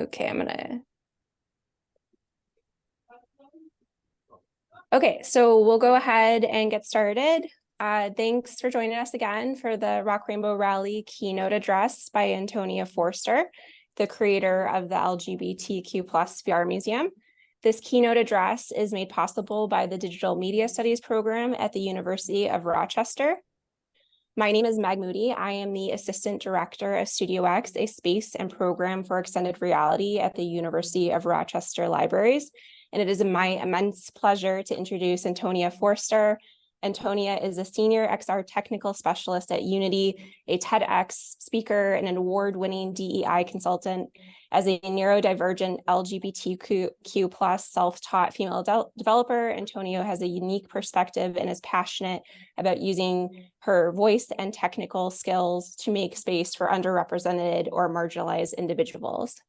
Okay, Okay, so we'll go ahead and get started. Thanks for joining us again for the Rock Rainbow Rally keynote address by Antonia Forster, the creator of the LGBTQ VR Museum. This keynote address is made possible by the Digital Media Studies program at the University of Rochester. My name is Meg Moody. I am the Assistant Director of Studio X, a space and program for extended reality at the University of Rochester Libraries. And it is my immense pleasure to introduce Antonia Forster. Antonia is a senior XR technical specialist at Unity, a TEDx speaker, and an award-winning DEI consultant. As a neurodivergent LGBTQ+ self-taught female developer, Antonia has a unique perspective and is passionate about using her voice and technical skills to make space for underrepresented or marginalized individuals.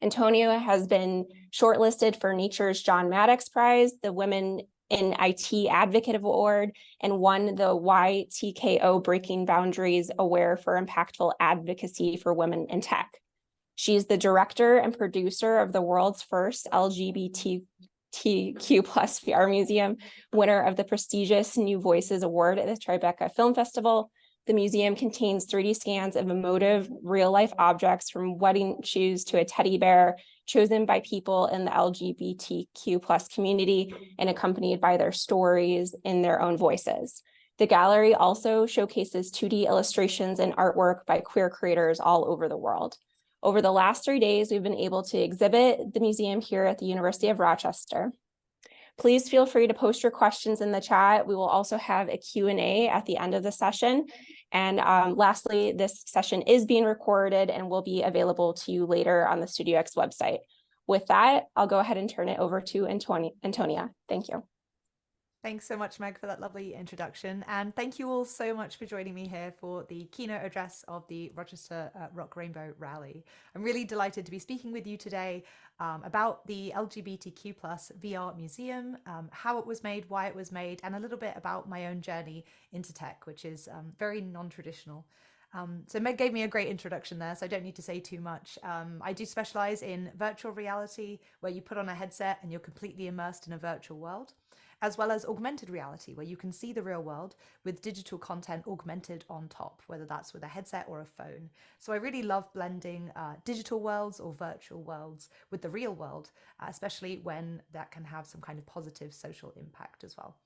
Antonia has been shortlisted for Nature's John Maddox Prize, the Women in IT Advocate Award, and won the YTKO Breaking Boundaries Award for impactful advocacy for women in tech. She's the director and producer of the world's first LGBTQ+ VR museum, winner of the prestigious New Voices Award at the Tribeca Film Festival. The museum contains 3D scans of emotive real-life objects from wedding shoes to a teddy bear, chosen by people in the LGBTQ+ community and accompanied by their stories in their own voices. The gallery also showcases 2D illustrations and artwork by queer creators all over the world. Over the last 3 days, we've been able to exhibit the museum here at the University of Rochester. Please feel free to post your questions in the chat. We will also have a Q&A at the end of the session. And lastly, this session is being recorded and will be available to you later on the Studio X website. With that, I'll go ahead and turn it over to Antonia. Thank you. Thanks so much, Meg, for that lovely introduction. And thank you all so much for joining me here for the keynote address of the Rochester Rock Rainbow Rally. I'm really delighted to be speaking with you today about the LGBTQ+ VR Museum, how it was made, why it was made, and a little bit about my own journey into tech, which is very non-traditional. So Meg gave me a great introduction there, so I don't need to say too much. I do specialize in virtual reality, where you put on a headset and you're completely immersed in a virtual world, as well as augmented reality, where you can see the real world with digital content augmented on top, whether that's with a headset or a phone. So I really love blending digital worlds or virtual worlds with the real world, especially when that can have some kind of positive social impact as well.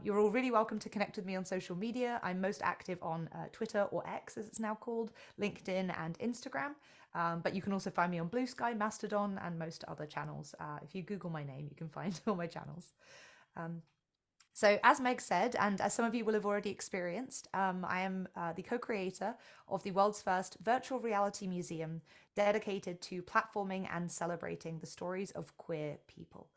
You're all really welcome to connect with me on social media. I'm most active on Twitter, or X as it's now called, LinkedIn and Instagram. But you can also find me on Blue Sky, Mastodon, and most other channels. If you Google my name, you can find all my channels. So as Meg said, and as some of you will have already experienced, I am the co-creator of the world's first virtual reality museum dedicated to platforming and celebrating the stories of queer people.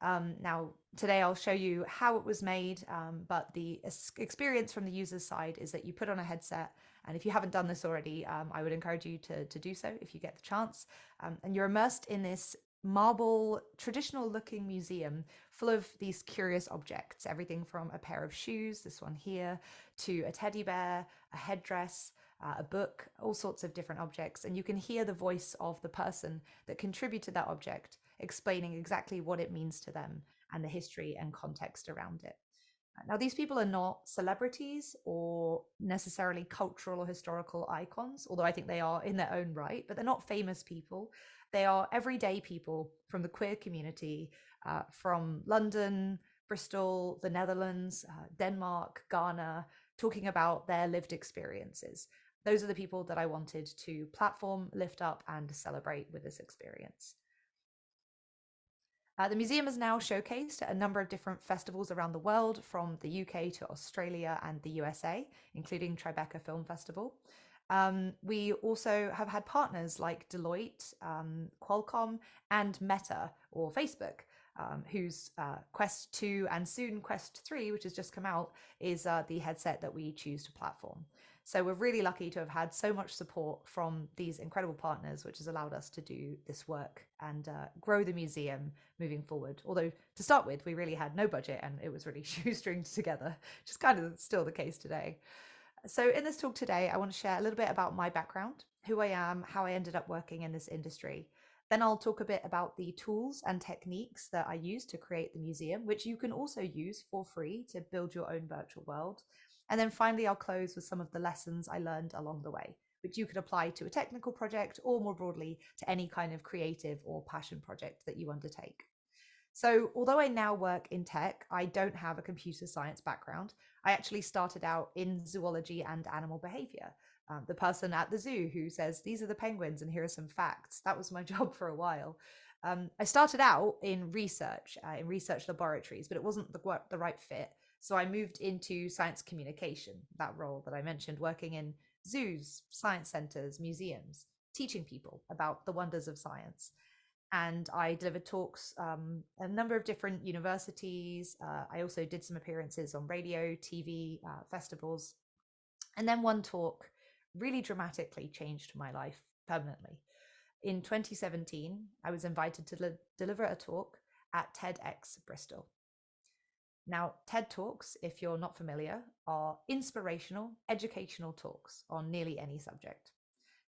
Now, today I'll show you how it was made, but the experience from the user's side is that you put on a headset, and if you haven't done this already, I would encourage you to do so if you get the chance, and you're immersed in this marble, traditional looking museum full of these curious objects, everything from a pair of shoes, this one here, to a teddy bear, a headdress, a book, all sorts of different objects. And you can hear the voice of the person that contributed that object, explaining exactly what it means to them and the history and context around it. Now, these people are not celebrities or necessarily cultural or historical icons, although I think they are in their own right, but they're not famous people. They are everyday people from the queer community, from London, Bristol, the Netherlands, Denmark, Ghana, talking about their lived experiences. Those are the people that I wanted to platform, lift up, and celebrate with this experience. The museum is now showcased at a number of different festivals around the world, from the UK to Australia and the USA, including Tribeca Film Festival. We also have had partners like Deloitte, Qualcomm, and Meta, or Facebook, whose Quest 2 and soon Quest 3, which has just come out, is the headset that we choose to platform. So we're really lucky to have had so much support from these incredible partners, which has allowed us to do this work and grow the museum moving forward. Although to start with, we really had no budget and it was really shoestringed together, which is kind of still the case today. So in this talk today, I want to share a little bit about my background who I am, how I ended up working in this industry. Then I'll talk a bit about the tools and techniques that I use to create the museum, which you can also use for free to build your own virtual world. And then finally, I'll close with some of the lessons I learned along the way, which you could apply to a technical project or more broadly to any kind of creative or passion project that you undertake. So although I now work in tech, I don't have a computer science background. I actually started out in zoology and animal behavior. The person at the zoo who says, these are the penguins and here are some facts. That was my job for a while. I started out in research laboratories, but it wasn't the right fit. So I moved into science communication, that role that I mentioned, working in zoos, science centers, museums, teaching people about the wonders of science. And I delivered talks at a number of different universities. I also did some appearances on radio, TV, festivals. And then one talk really dramatically changed my life permanently. In 2017, I was invited to deliver a talk at TEDx Bristol. Now, TED Talks, if you're not familiar, are inspirational, educational talks on nearly any subject.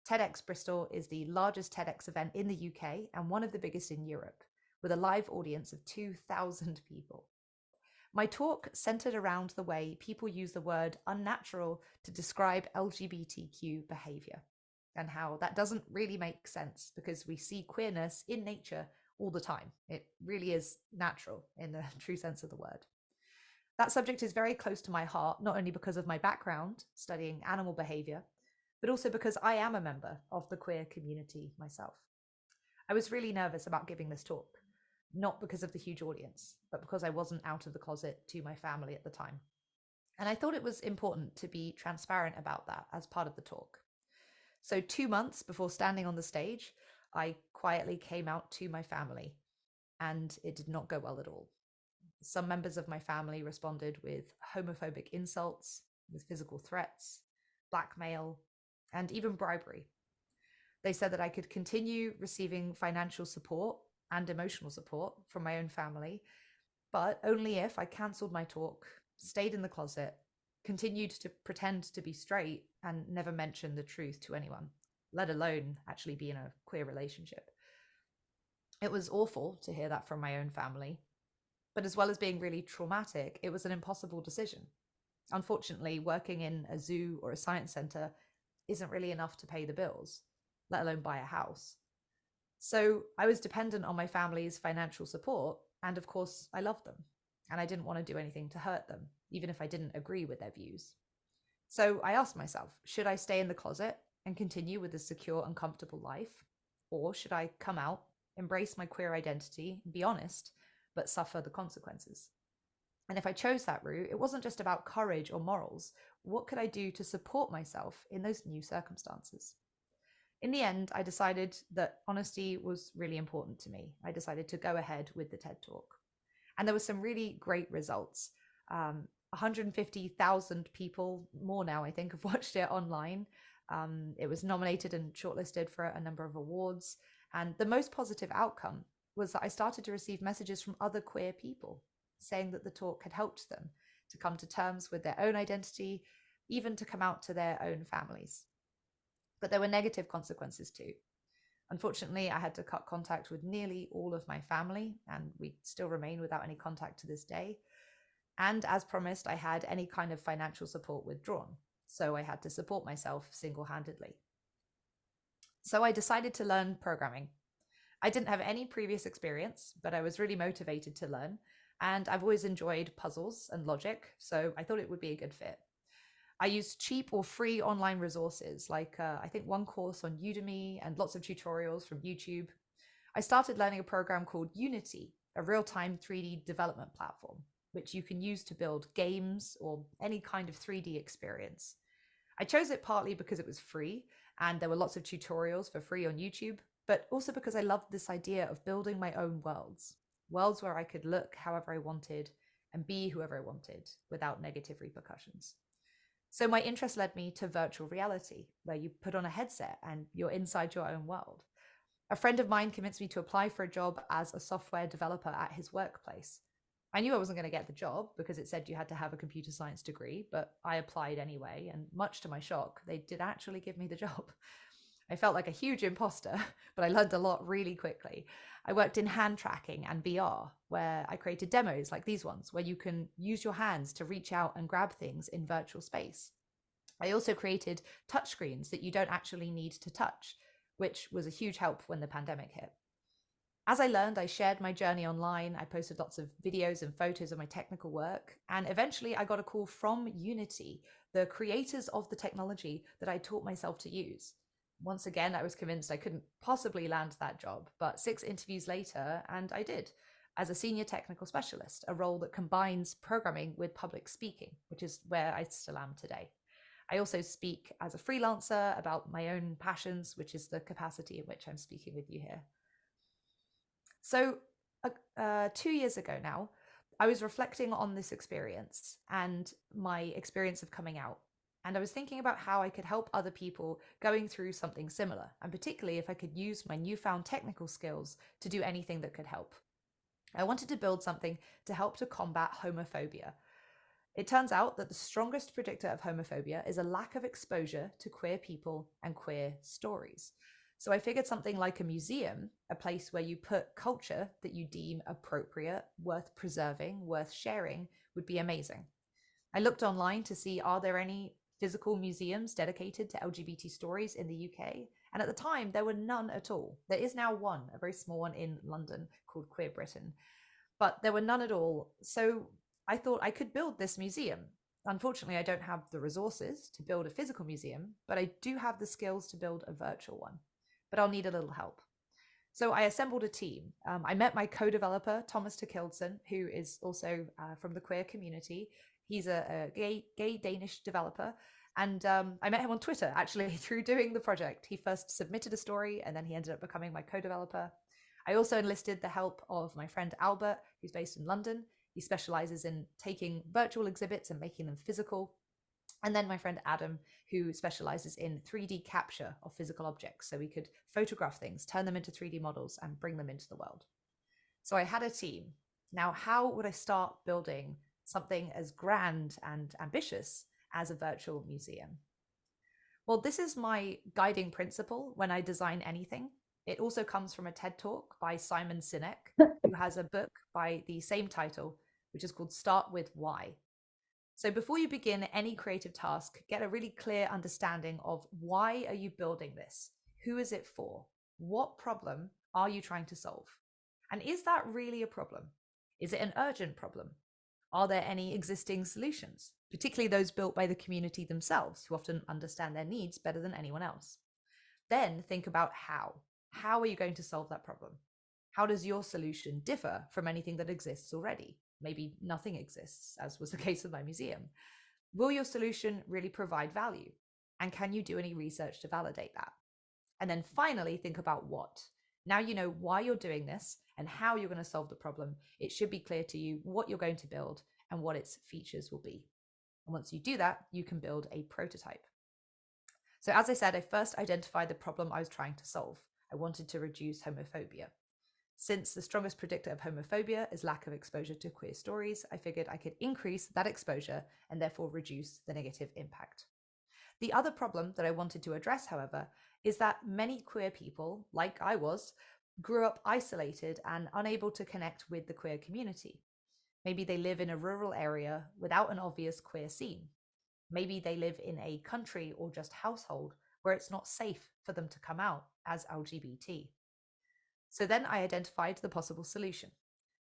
TEDx Bristol is the largest TEDx event in the UK and one of the biggest in Europe, with a live audience of 2,000 people. My talk centered around the way people use the word unnatural to describe LGBTQ behavior, and how that doesn't really make sense because we see queerness in nature all the time. It really is natural in the true sense of the word. That subject is very close to my heart, not only because of my background studying animal behavior, but also because I am a member of the queer community myself. I was really nervous about giving this talk, not because of the huge audience, but because I wasn't out of the closet to my family at the time. And I thought it was important to be transparent about that as part of the talk. So 2 months before standing on the stage, I quietly came out to my family, and it did not go well at all. Some members of my family responded with homophobic insults, with physical threats, blackmail, and even bribery. They said that I could continue receiving financial support and emotional support from my own family, but only if I cancelled my talk, stayed in the closet, continued to pretend to be straight, and never mentioned the truth to anyone, let alone actually be in a queer relationship. It was awful to hear that from my own family, but as well as being really traumatic, it was an impossible decision. Unfortunately, working in a zoo or a science centre isn't really enough to pay the bills, let alone buy a house. So I was dependent on my family's financial support, and of course, I loved them, and I didn't want to do anything to hurt them, even if I didn't agree with their views. So I asked myself, should I stay in the closet and continue with a secure and comfortable life? Or should I come out, embrace my queer identity, be honest, but suffer the consequences? And if I chose that route, it wasn't just about courage or morals. What could I do to support myself in those new circumstances? In the end, I decided that honesty was really important to me. I decided to go ahead with the TED Talk. And there were some really great results. 150,000 people, more now I think, have watched it online. It was nominated and shortlisted for a number of awards. And the most positive outcome was that I started to receive messages from other queer people saying that the talk had helped them to come to terms with their own identity, even to come out to their own families. But there were negative consequences too. Unfortunately, I had to cut contact with nearly all of my family, and we still remain without any contact to this day. And as promised, I had any kind of financial support withdrawn, so I had to support myself single-handedly. So I decided to learn programming. I didn't have any previous experience, but I was really motivated to learn, and I've always enjoyed puzzles and logic, so I thought it would be a good fit. I used cheap or free online resources, like I think one course on Udemy and lots of tutorials from YouTube. I started learning a program called Unity, a real-time 3D development platform, which you can use to build games or any kind of 3D experience. I chose it partly because it was free and there were lots of tutorials for free on YouTube, but also because I loved this idea of building my own worlds where I could look however I wanted and be whoever I wanted without negative repercussions. So my interest led me to virtual reality, where you put on a headset and you're inside your own world. A friend of mine convinced me to apply for a job as a software developer at his workplace. I knew I wasn't going to get the job because it said you had to have a computer science degree, but I applied anyway, and much to my shock, they did actually give me the job. I felt like a huge imposter, but I learned a lot really quickly. I worked in hand tracking and VR, where I created demos like these ones, where you can use your hands to reach out and grab things in virtual space. I also created touchscreens that you don't actually need to touch, which was a huge help when the pandemic hit. As I learned, I shared my journey online. I posted lots of videos and photos of my technical work. And eventually I got a call from Unity, the creators of the technology that I taught myself to use. Once again, I was convinced I couldn't possibly land that job, but 6 interviews later, and I did, as a senior technical specialist, a role that combines programming with public speaking, which is where I still am today. I also speak as a freelancer about my own passions, which is the capacity in which I'm speaking with you here. So 2 years ago now, I was reflecting on this experience and my experience of coming out. And I was thinking about how I could help other people going through something similar, and particularly if I could use my newfound technical skills to do anything that could help. I wanted to build something to help to combat homophobia. It turns out that the strongest predictor of homophobia is a lack of exposure to queer people and queer stories. So I figured something like a museum, a place where you put culture that you deem appropriate, worth preserving, worth sharing, would be amazing. I looked online to see, are there any physical museums dedicated to LGBT stories in the UK? And at the time, there were none at all. There is now one, a very small one in London called Queer Britain, but there were none at all. So I thought I could build this museum. Unfortunately, I don't have the resources to build a physical museum, but I do have the skills to build a virtual one. But I'll need a little help. So I assembled a team. I met my co-developer, Thomas Terkildsen, who is also from the queer community. He's a gay Danish developer. And I met him on Twitter, actually, through doing the project. He first submitted a story, and then he ended up becoming my co-developer. I also enlisted the help of my friend Albert, who's based in London. He specializes in taking virtual exhibits and making them physical. And then my friend Adam, who specializes in 3D capture of physical objects. So we could photograph things, turn them into 3D models, and bring them into the world. So I had a team. Now, how would I start building something as grand and ambitious as a virtual museum? Well, this is my guiding principle when I design anything. It also comes from a TED Talk by Simon Sinek, who has a book by the same title, which is called Start With Why. So before you begin any creative task, get a really clear understanding of why are you building this? Who is it for? What problem are you trying to solve? And is that really a problem? Is it an urgent problem? Are there any existing solutions, particularly those built by the community themselves, who often understand their needs better than anyone else? Then think about how. How are you going to solve that problem? How does your solution differ from anything that exists already? Maybe nothing exists, as was the case with my museum. Will your solution really provide value? And can you do any research to validate that? And then finally, think about what. Now you know why you're doing this and how you're going to solve the problem. It should be clear to you what you're going to build and what its features will be. And once you do that, you can build a prototype. So as I said, I first identified the problem I was trying to solve. I wanted to reduce homophobia. Since the strongest predictor of homophobia is lack of exposure to queer stories, I figured I could increase that exposure and therefore reduce the negative impact. The other problem that I wanted to address, however, is that many queer people, like I was, grew up isolated and unable to connect with the queer community. Maybe they live in a rural area without an obvious queer scene. Maybe they live in a country or just household where it's not safe for them to come out as LGBT. So then I identified the possible solution.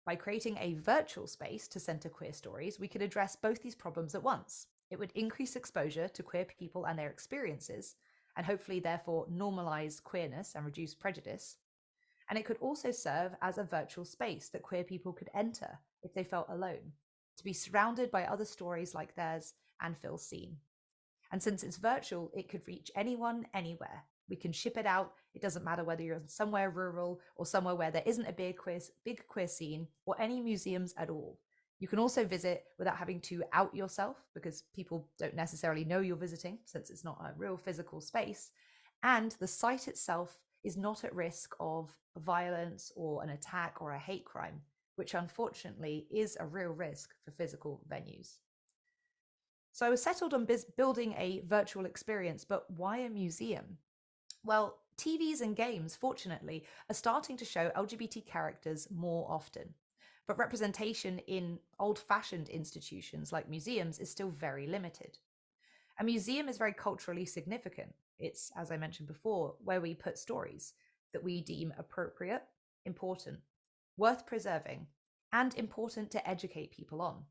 By creating a virtual space to center queer stories, we could address both these problems at once. It would increase exposure to queer people and their experiences, and hopefully therefore normalize queerness and reduce prejudice. And it could also serve as a virtual space that queer people could enter if they felt alone, to be surrounded by other stories like theirs and feel seen. And since it's virtual, it could reach anyone, anywhere. We can ship it out. It doesn't matter whether you're somewhere rural or somewhere where there isn't a big queer scene or any museums at all. You can also visit without having to out yourself, because people don't necessarily know you're visiting since it's not a real physical space. And the site itself is not at risk of violence or an attack or a hate crime, which unfortunately is a real risk for physical venues. So I was settled on building a virtual experience, but why a museum? Well, TVs and games, fortunately, are starting to show LGBT characters more often. But representation in old fashioned institutions like museums is still very limited. A museum is very culturally significant. It's, as I mentioned before, where we put stories that we deem appropriate, important, worth preserving, and important to educate people on.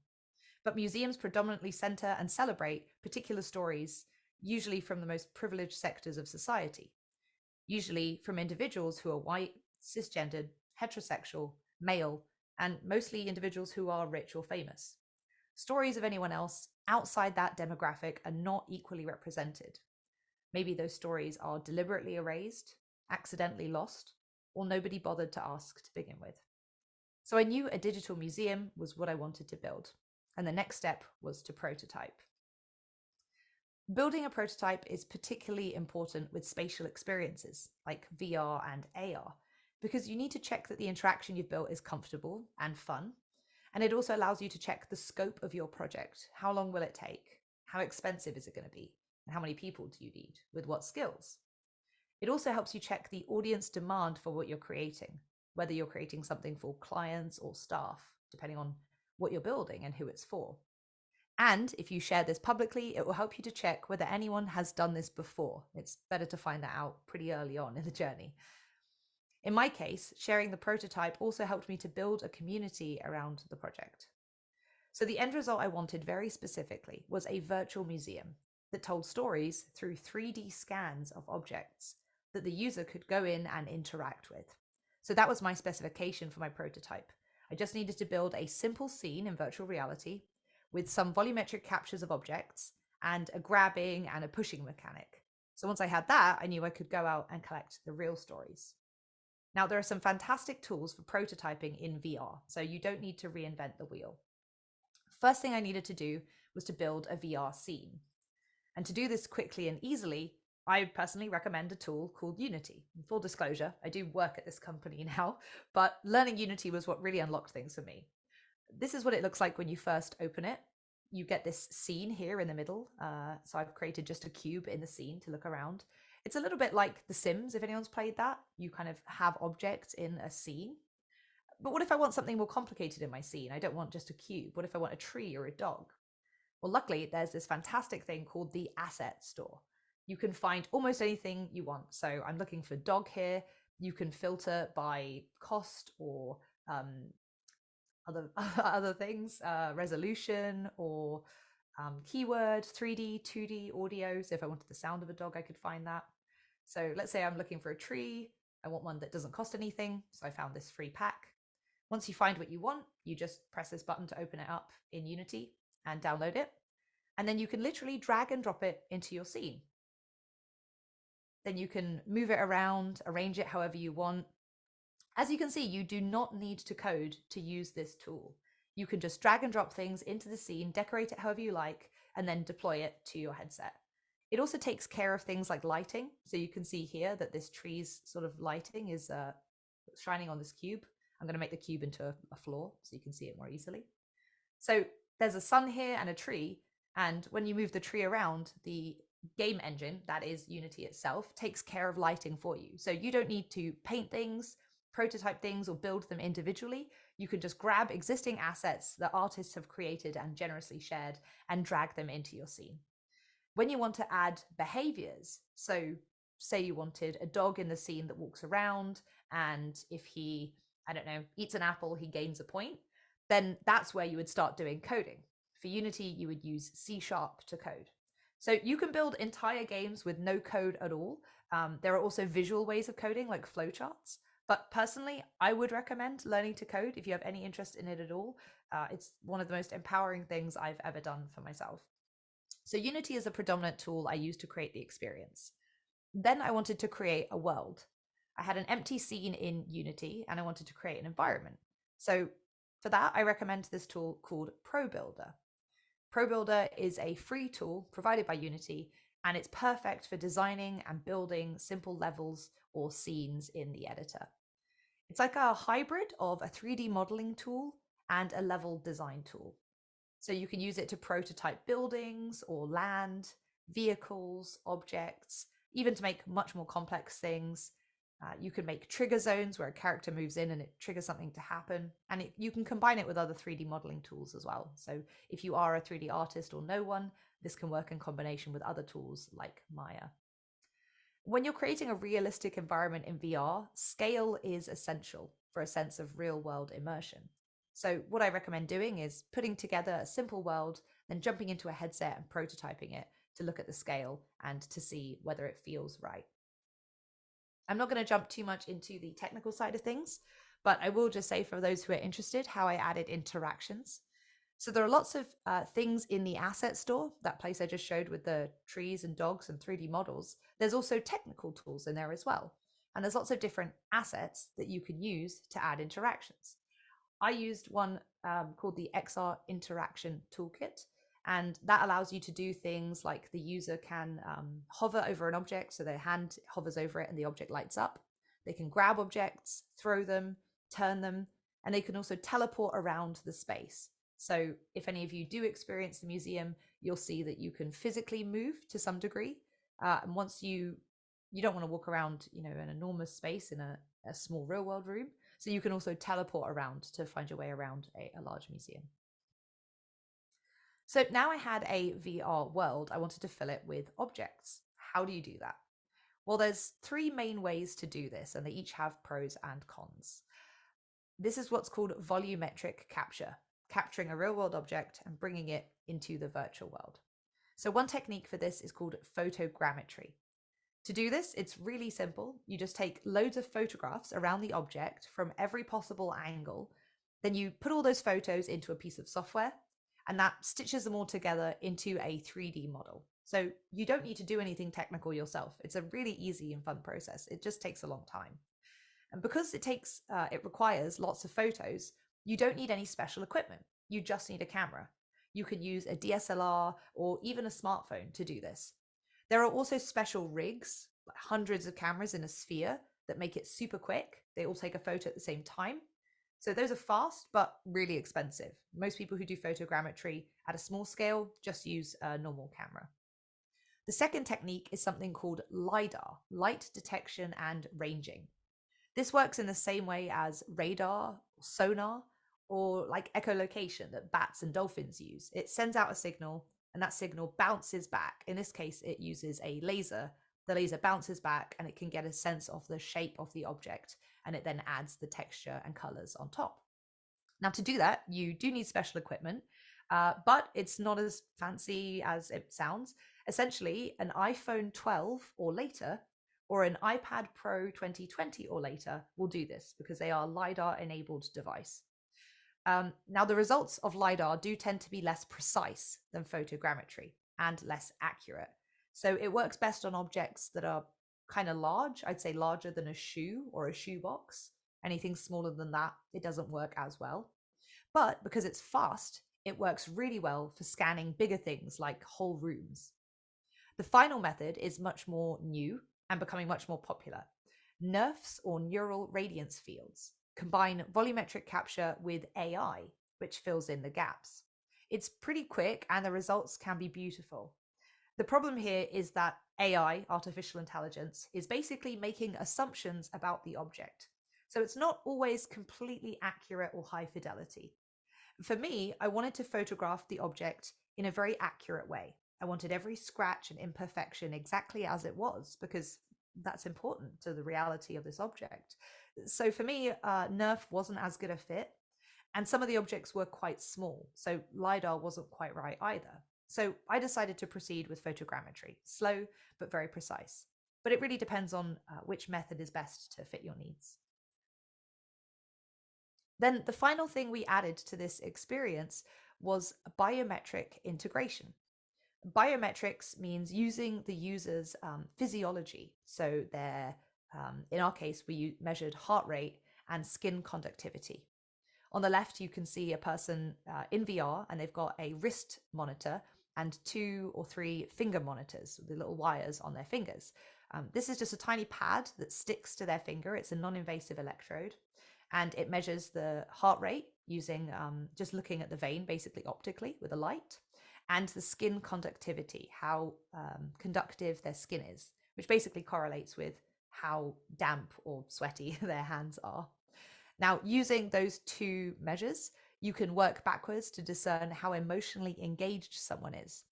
But museums predominantly center and celebrate particular stories, usually from the most privileged sectors of society, usually from individuals who are white, cisgendered, heterosexual, male, and mostly individuals who are rich or famous. Stories of anyone else outside that demographic are not equally represented. Maybe those stories are deliberately erased, accidentally lost, or nobody bothered to ask to begin with. So I knew a digital museum was what I wanted to build, and the next step was to prototype. Building a prototype is particularly important with spatial experiences like VR and AR, because you need to check that the interaction you've built is comfortable and fun. And it also allows you to check the scope of your project. How long will it take? How expensive is it going to be? And how many people do you need? With what skills? It also helps you check the audience demand for what you're creating, whether you're creating something for clients or staff, depending on what you're building and who it's for. And if you share this publicly, it will help you to check whether anyone has done this before. It's better to find that out pretty early on in the journey. In my case, sharing the prototype also helped me to build a community around the project. So the end result I wanted very specifically was a virtual museum that told stories through 3D scans of objects that the user could go in and interact with. So that was my specification for my prototype. I just needed to build a simple scene in virtual reality with some volumetric captures of objects and a grabbing and a pushing mechanic. So once I had that, I knew I could go out and collect the real stories. Now, there are some fantastic tools for prototyping in VR, so you don't need to reinvent the wheel. First thing I needed to do was to build a VR scene. And to do this quickly and easily, I personally recommend a tool called Unity. In full disclosure, I do work at this company now, but learning Unity was what really unlocked things for me. This is what it looks like when you first open it. You get this scene here in the middle. So I've created just a cube in the scene to look around. It's a little bit like The Sims, if anyone's played that. You kind of have objects in a scene. But what if I want something more complicated in my scene? I don't want just a cube. What if I want a tree or a dog? Well, luckily, there's this fantastic thing called the Asset Store. You can find almost anything you want. So I'm looking for dog here. You can filter by cost or other things, resolution or keyword, 3D, 2D audio. So if I wanted the sound of a dog, I could find that. So let's say I'm looking for a tree. I want one that doesn't cost anything. So I found this free pack. Once you find what you want, you just press this button to open it up in Unity and download it. And then you can literally drag and drop it into your scene. Then you can move it around, arrange it however you want. As you can see, you do not need to code to use this tool. You can just drag and drop things into the scene, decorate it however you like, and then deploy it to your headset. It also takes care of things like lighting. So you can see here that this tree's sort of lighting is shining on this cube. I'm going to make the cube into a floor so you can see it more easily. So there's a sun here and a tree. And when you move the tree around, the game engine, that is Unity itself, takes care of lighting for you. So you don't need to paint things, prototype things, or build them individually. You can just grab existing assets that artists have created and generously shared and drag them into your scene. When you want to add behaviors, so say you wanted a dog in the scene that walks around, and if he, I don't know, eats an apple, he gains a point, then that's where you would start doing coding. For Unity, you would use C# to code. So you can build entire games with no code at all. There are also visual ways of coding like flowcharts. But personally, I would recommend learning to code if you have any interest in it at all. It's one of the most empowering things I've ever done for myself. So Unity is a predominant tool I use to create the experience. Then I wanted to create a world. I had an empty scene in Unity and I wanted to create an environment. So for that, I recommend this tool called ProBuilder. ProBuilder is a free tool provided by Unity, and it's perfect for designing and building simple levels or scenes in the editor. It's like a hybrid of a 3D modeling tool and a level design tool. So you can use it to prototype buildings or land, vehicles, objects, even to make much more complex things. You can make trigger zones where a character moves in and it triggers something to happen. And you can combine it with other 3D modeling tools as well. So if you are a 3D artist or know one, this can work in combination with other tools like Maya. When you're creating a realistic environment in VR, scale is essential for a sense of real-world immersion. So what I recommend doing is putting together a simple world, then jumping into a headset and prototyping it to look at the scale and to see whether it feels right. I'm not going to jump too much into the technical side of things, but I will just say for those who are interested how I added interactions. So there are lots of things in the asset store, that place I just showed with the trees and dogs and 3D models. There's also technical tools in there as well. And there's lots of different assets that you can use to add interactions. I used one called the XR Interaction Toolkit, and that allows you to do things like the user can hover over an object, so their hand hovers over it and the object lights up. They can grab objects, throw them, turn them, and they can also teleport around the space. So if any of you do experience the museum, you'll see that you can physically move to some degree. And once you don't want to walk around, an enormous space in a small real world room. So you can also teleport around to find your way around a large museum. So now I had a VR world, I wanted to fill it with objects. How do you do that? Well, there's 3 main ways to do this, and they each have pros and cons. This is what's called volumetric capture, capturing a real-world object and bringing it into the virtual world. So one technique for this is called photogrammetry. To do this, it's really simple. You just take loads of photographs around the object from every possible angle. Then you put all those photos into a piece of software, and that stitches them all together into a 3D model. So you don't need to do anything technical yourself. It's a really easy and fun process. It just takes a long time. And because it requires lots of photos, you don't need any special equipment. You just need a camera. You can use a DSLR or even a smartphone to do this. There are also special rigs, like hundreds of cameras in a sphere, that make it super quick. They all take a photo at the same time. So those are fast, but really expensive. Most people who do photogrammetry at a small scale just use a normal camera. The second technique is something called LiDAR, light detection and ranging. This works in the same way as radar, sonar, or like echolocation that bats and dolphins use. It sends out a signal and that signal bounces back. In this case, it uses a laser. The laser bounces back and it can get a sense of the shape of the object, and it then adds the texture and colors on top. Now, to do that, you do need special equipment, but it's not as fancy as it sounds. Essentially, an iPhone 12 or later, or an iPad Pro 2020 or later will do this because they are LiDAR-enabled device. Now, the results of LiDAR do tend to be less precise than photogrammetry and less accurate. So it works best on objects that are kind of large. I'd say larger than a shoe or a shoebox. Anything smaller than that, it doesn't work as well. But because it's fast, it works really well for scanning bigger things like whole rooms. The final method is much more new and becoming much more popular. NeRFs, or neural radiance fields, combine volumetric capture with AI, which fills in the gaps. It's pretty quick and the results can be beautiful. The problem here is that AI, artificial intelligence, is basically making assumptions about the object. So it's not always completely accurate or high fidelity. For me, I wanted to photograph the object in a very accurate way. I wanted every scratch and imperfection exactly as it was, because that's important to the reality of this object. So for me, NeRF wasn't as good a fit, and some of the objects were quite small, so LiDAR wasn't quite right either. So I decided to proceed with photogrammetry, slow but very precise. But it really depends on which method is best to fit your needs. Then the final thing we added to this experience was biometric integration. Biometrics means using the user's physiology. So in our case, we measured heart rate and skin conductivity. On the left, you can see a person in VR, and they've got a wrist monitor and 2 or 3 finger monitors with the little wires on their fingers. This is just a tiny pad that sticks to their finger. It's a non-invasive electrode, and it measures the heart rate using just looking at the vein, basically optically with a light, and the skin conductivity, how conductive their skin is, which basically correlates with how damp or sweaty their hands are. Now, using those two measures, you can work backwards to discern how emotionally engaged someone is.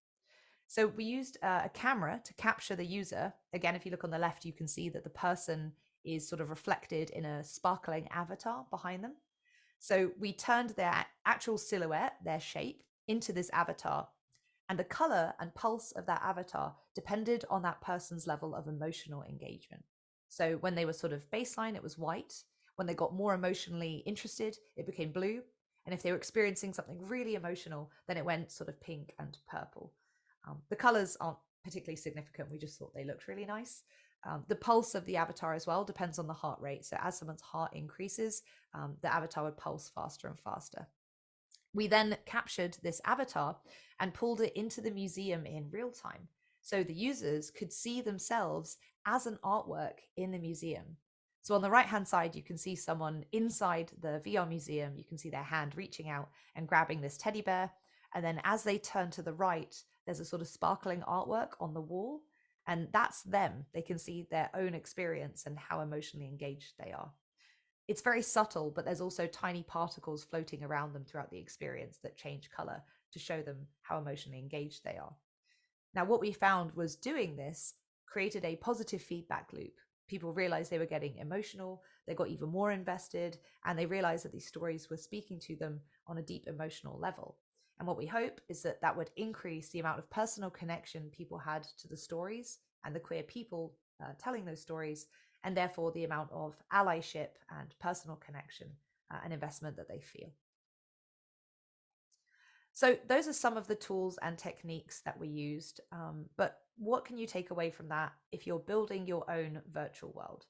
So we used a camera to capture the user. Again, if you look on the left, you can see that the person is sort of reflected in a sparkling avatar behind them. So we turned their actual silhouette, their shape, into this avatar. And the color and pulse of that avatar depended on that person's level of emotional engagement. So when they were sort of baseline, it was white. When they got more emotionally interested, it became blue. And if they were experiencing something really emotional, then it went sort of pink and purple. The colors aren't particularly significant. We just thought they looked really nice. The pulse of the avatar as well depends on the heart rate. So as someone's heart increases, the avatar would pulse faster and faster. We then captured this avatar and pulled it into the museum in real time. So the users could see themselves as an artwork in the museum. So on the right-hand side, you can see someone inside the VR museum. You can see their hand reaching out and grabbing this teddy bear. And then as they turn to the right, there's a sort of sparkling artwork on the wall. And that's them. They can see their own experience and how emotionally engaged they are. It's very subtle, but there's also tiny particles floating around them throughout the experience that change color to show them how emotionally engaged they are. Now, what we found was doing this created a positive feedback loop. People realized they were getting emotional, they got even more invested, and they realized that these stories were speaking to them on a deep emotional level. And what we hope is that that would increase the amount of personal connection people had to the stories and the queer people telling those stories, and therefore the amount of allyship and personal connection and investment that they feel. So those are some of the tools and techniques that we used. But what can you take away from that if you're building your own virtual world?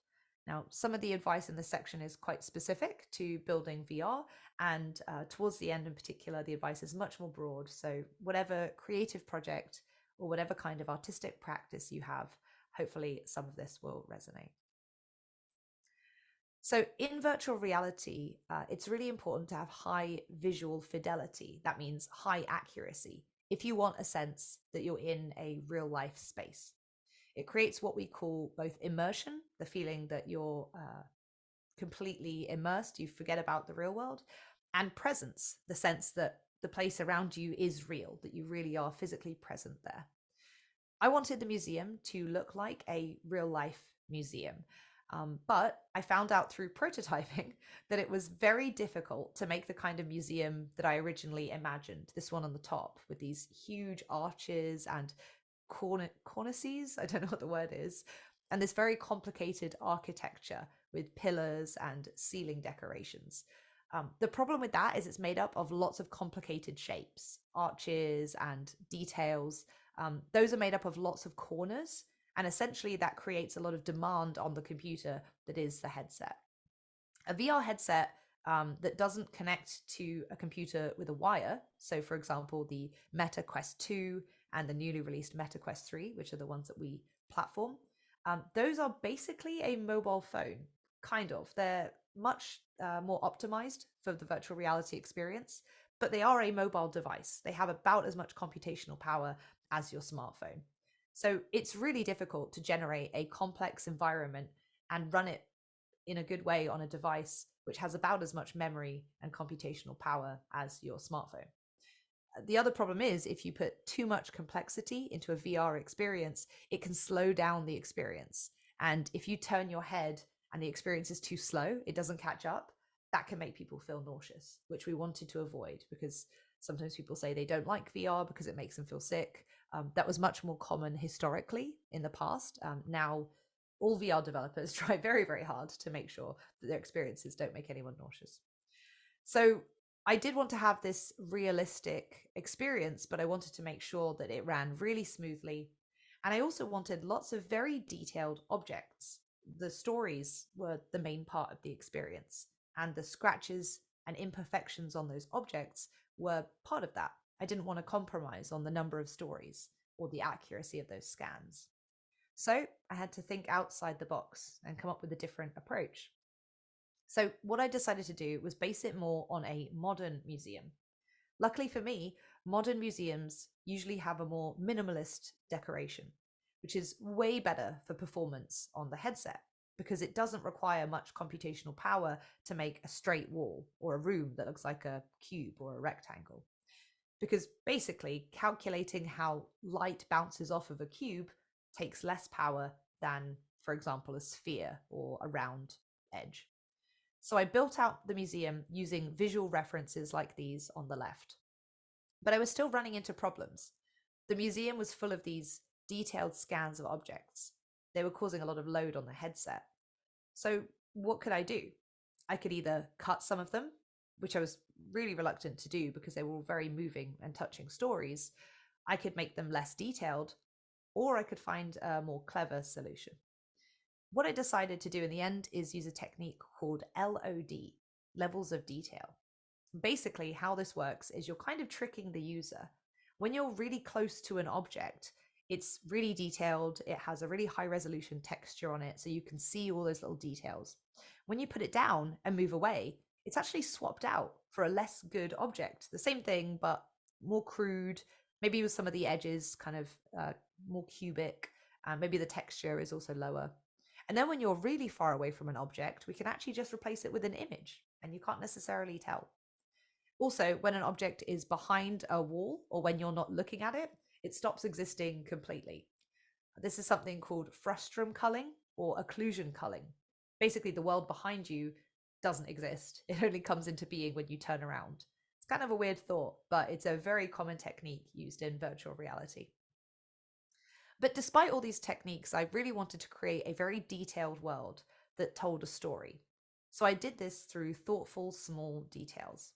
Now, some of the advice in this section is quite specific to building VR, and towards the end in particular, the advice is much more broad. So whatever creative project or whatever kind of artistic practice you have, hopefully some of this will resonate. So in virtual reality, it's really important to have high visual fidelity. That means high accuracy if you want a sense that you're in a real life space. It creates what we call both immersion, the feeling that you're completely immersed, you forget about the real world, and presence, the sense that the place around you is real, that you really are physically present there. I wanted the museum to look like a real life museum. But I found out through prototyping that it was very difficult to make the kind of museum that I originally imagined. This one on the top with these huge arches and cornices, I don't know what the word is, and this very complicated architecture with pillars and ceiling decorations. The problem with that is it's made up of lots of complicated shapes, arches and details. Those are made up of lots of corners. And essentially that creates a lot of demand on the computer that is the headset. A VR headset that doesn't connect to a computer with a wire, so for example, the Meta Quest 2 and the newly released Meta Quest 3, which are the ones that we platform, those are basically a mobile phone, kind of. They're much more optimized for the virtual reality experience, but they are a mobile device. They have about as much computational power as your smartphone. So it's really difficult to generate a complex environment and run it in a good way on a device which has about as much memory and computational power as your smartphone. The other problem is if you put too much complexity into a VR experience, it can slow down the experience. And if you turn your head and the experience is too slow, it doesn't catch up, that can make people feel nauseous, which we wanted to avoid because sometimes people say they don't like VR because it makes them feel sick. That was much more common historically in the past. Now, all VR developers try very, very hard to make sure that their experiences don't make anyone nauseous. So I did want to have this realistic experience, but I wanted to make sure that it ran really smoothly. And I also wanted lots of very detailed objects. The stories were the main part of the experience, and the scratches and imperfections on those objects were part of that. I didn't want to compromise on the number of stories or the accuracy of those scans. So I had to think outside the box and come up with a different approach. So what I decided to do was base it more on a modern museum. Luckily for me, modern museums usually have a more minimalist decoration. which is way better for performance on the headset because it doesn't require much computational power to make a straight wall or a room that looks like a cube or a rectangle. Because basically, calculating how light bounces off of a cube takes less power than, for example, a sphere or a round edge. So I built out the museum using visual references like these on the left. But I was still running into problems. The museum was full of these detailed scans of objects. They were causing a lot of load on the headset. So what could I do? I could either cut some of them, which I was really reluctant to do because they were all very moving and touching stories. I could make them less detailed, or I could find a more clever solution. What I decided to do in the end is use a technique called LOD, levels of detail. Basically, how this works is you're kind of tricking the user. When you're really close to an object, it's really detailed. It has a really high resolution texture on it, so you can see all those little details. When you put it down and move away, it's actually swapped out for a less good object. The same thing, but more crude, maybe with some of the edges kind of more cubic, and maybe the texture is also lower. And then when you're really far away from an object, we can actually just replace it with an image, and you can't necessarily tell. Also, when an object is behind a wall or when you're not looking at it, it stops existing completely. This is something called frustum culling or occlusion culling. Basically, the world behind you doesn't exist. It only comes into being when you turn around. It's kind of a weird thought, but it's a very common technique used in virtual reality. But despite all these techniques, I really wanted to create a very detailed world that told a story. So I did this through thoughtful, small details.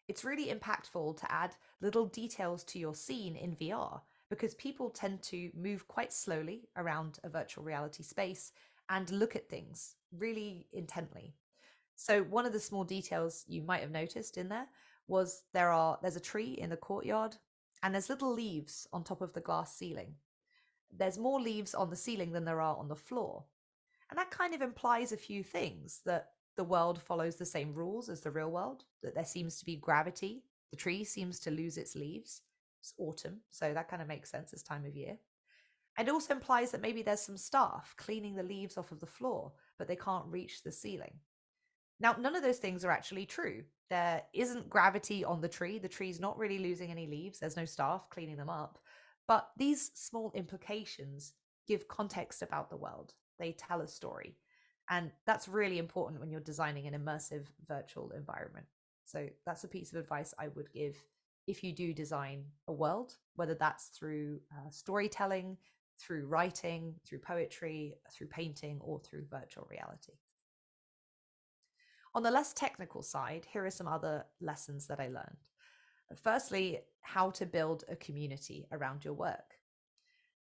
It's really impactful to add little details to your scene in VR because people tend to move quite slowly around a virtual reality space and look at things really intently. So one of the small details you might have noticed in there was there's a tree in the courtyard and there's little leaves on top of the glass ceiling. There's more leaves on the ceiling than there are on the floor. And that kind of implies a few things, that the world follows the same rules as the real world, that there seems to be gravity. The tree seems to lose its leaves. It's autumn, so that kind of makes sense this time of year. And it also implies that maybe there's some staff cleaning the leaves off of the floor, but they can't reach the ceiling. Now, none of those things are actually true. There isn't gravity on the tree. The tree's not really losing any leaves. There's no staff cleaning them up. But these small implications give context about the world. They tell a story. And that's really important when you're designing an immersive virtual environment. So that's a piece of advice I would give if you do design a world, whether that's through storytelling, through writing, through poetry, through painting, or through virtual reality. On the less technical side, here are some other lessons that I learned. Firstly, how to build a community around your work.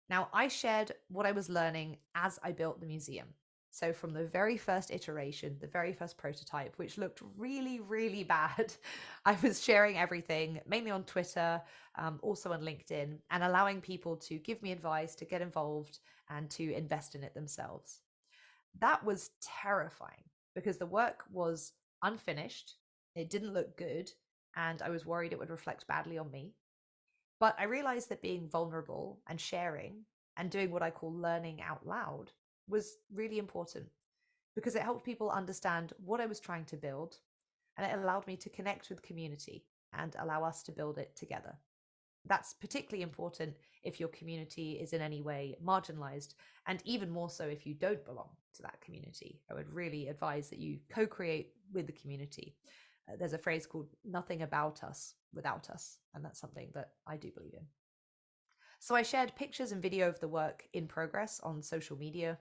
Now, I shared what I was learning as I built the museum. So from the very first iteration, the very first prototype, which looked really, really bad, I was sharing everything, mainly on Twitter, also on LinkedIn, and allowing people to give me advice, to get involved, and to invest in it themselves. That was terrifying because the work was unfinished, it didn't look good, and I was worried it would reflect badly on me. But I realized that being vulnerable and sharing and doing what I call learning out loud was really important because it helped people understand what I was trying to build, and it allowed me to connect with community and allow us to build it together. That's particularly important if your community is in any way marginalized, and even more so if you don't belong to that community. I would really advise that you co-create with the community. There's a phrase called nothing about us without us, and that's something that I do believe in. So I shared pictures and video of the work in progress on social media,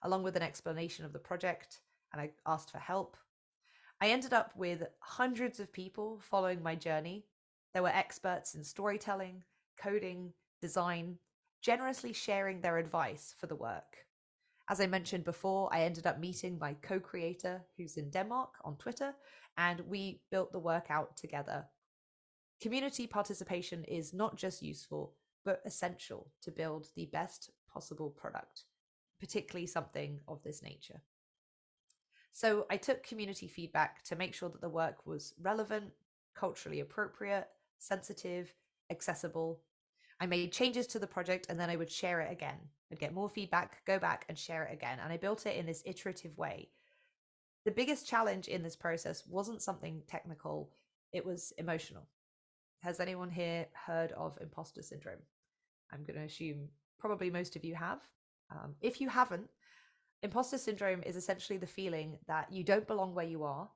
along with an explanation of the project, and I asked for help. I ended up with hundreds of people following my journey. There were experts in storytelling, coding, design, generously sharing their advice for the work. As I mentioned before, I ended up meeting my co-creator who's in Denmark on Twitter, and we built the work out together. Community participation is not just useful, but essential to build the best possible product, particularly something of this nature. So I took community feedback to make sure that the work was relevant, culturally appropriate, sensitive, accessible. I made changes to the project and then I would share it again. I'd get more feedback, go back and share it again. And I built it in this iterative way. The biggest challenge in this process wasn't something technical, it was emotional. Has anyone here heard of imposter syndrome? I'm going to assume probably most of you have. If you haven't, imposter syndrome is essentially the feeling that you don't belong where you are,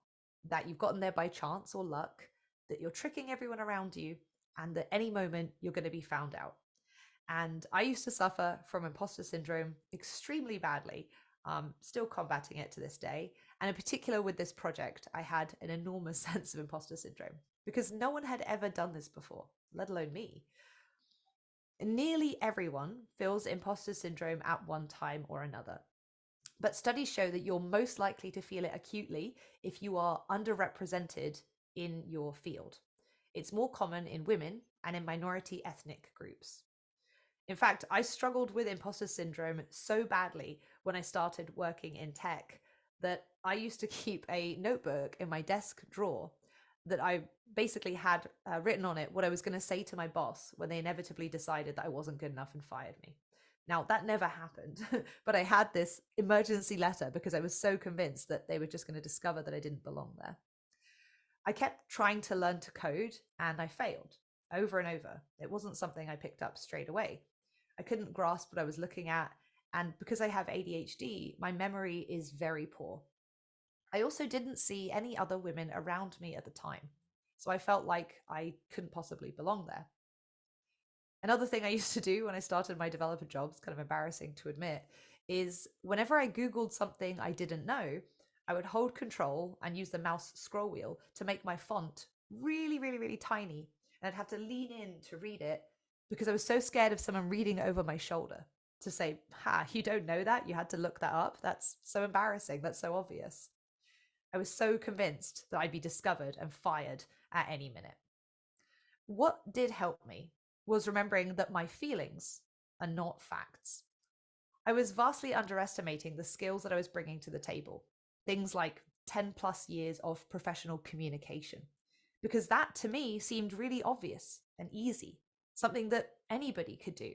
that you've gotten there by chance or luck, that you're tricking everyone around you, and that any moment you're going to be found out. And I used to suffer from imposter syndrome extremely badly, still combating it to this day. And in particular with this project, I had an enormous sense of imposter syndrome because no one had ever done this before, let alone me. Nearly everyone feels imposter syndrome at one time or another. But studies show that you're most likely to feel it acutely if you are underrepresented in your field. It's more common in women and in minority ethnic groups. In fact, I struggled with imposter syndrome so badly when I started working in tech that I used to keep a notebook in my desk drawer that I basically had written on it what I was going to say to my boss when they inevitably decided that I wasn't good enough and fired me. Now, that never happened, but I had this emergency letter because I was so convinced that they were just going to discover that I didn't belong there. I kept trying to learn to code and I failed over and over. It wasn't something I picked up straight away. I couldn't grasp what I was looking at. And because I have ADHD, my memory is very poor. I also didn't see any other women around me at the time. So I felt like I couldn't possibly belong there. Another thing I used to do when I started my developer jobs, kind of embarrassing to admit, is whenever I Googled something I didn't know, I would hold control and use the mouse scroll wheel to make my font really, really, really tiny. And I'd have to lean in to read it because I was so scared of someone reading over my shoulder to say, you don't know that? You had to look that up? That's so embarrassing. That's so obvious. I was so convinced that I'd be discovered and fired at any minute. What did help me was remembering that my feelings are not facts. I was vastly underestimating the skills that I was bringing to the table. Things like 10 plus years of professional communication, because that to me seemed really obvious and easy, something that anybody could do.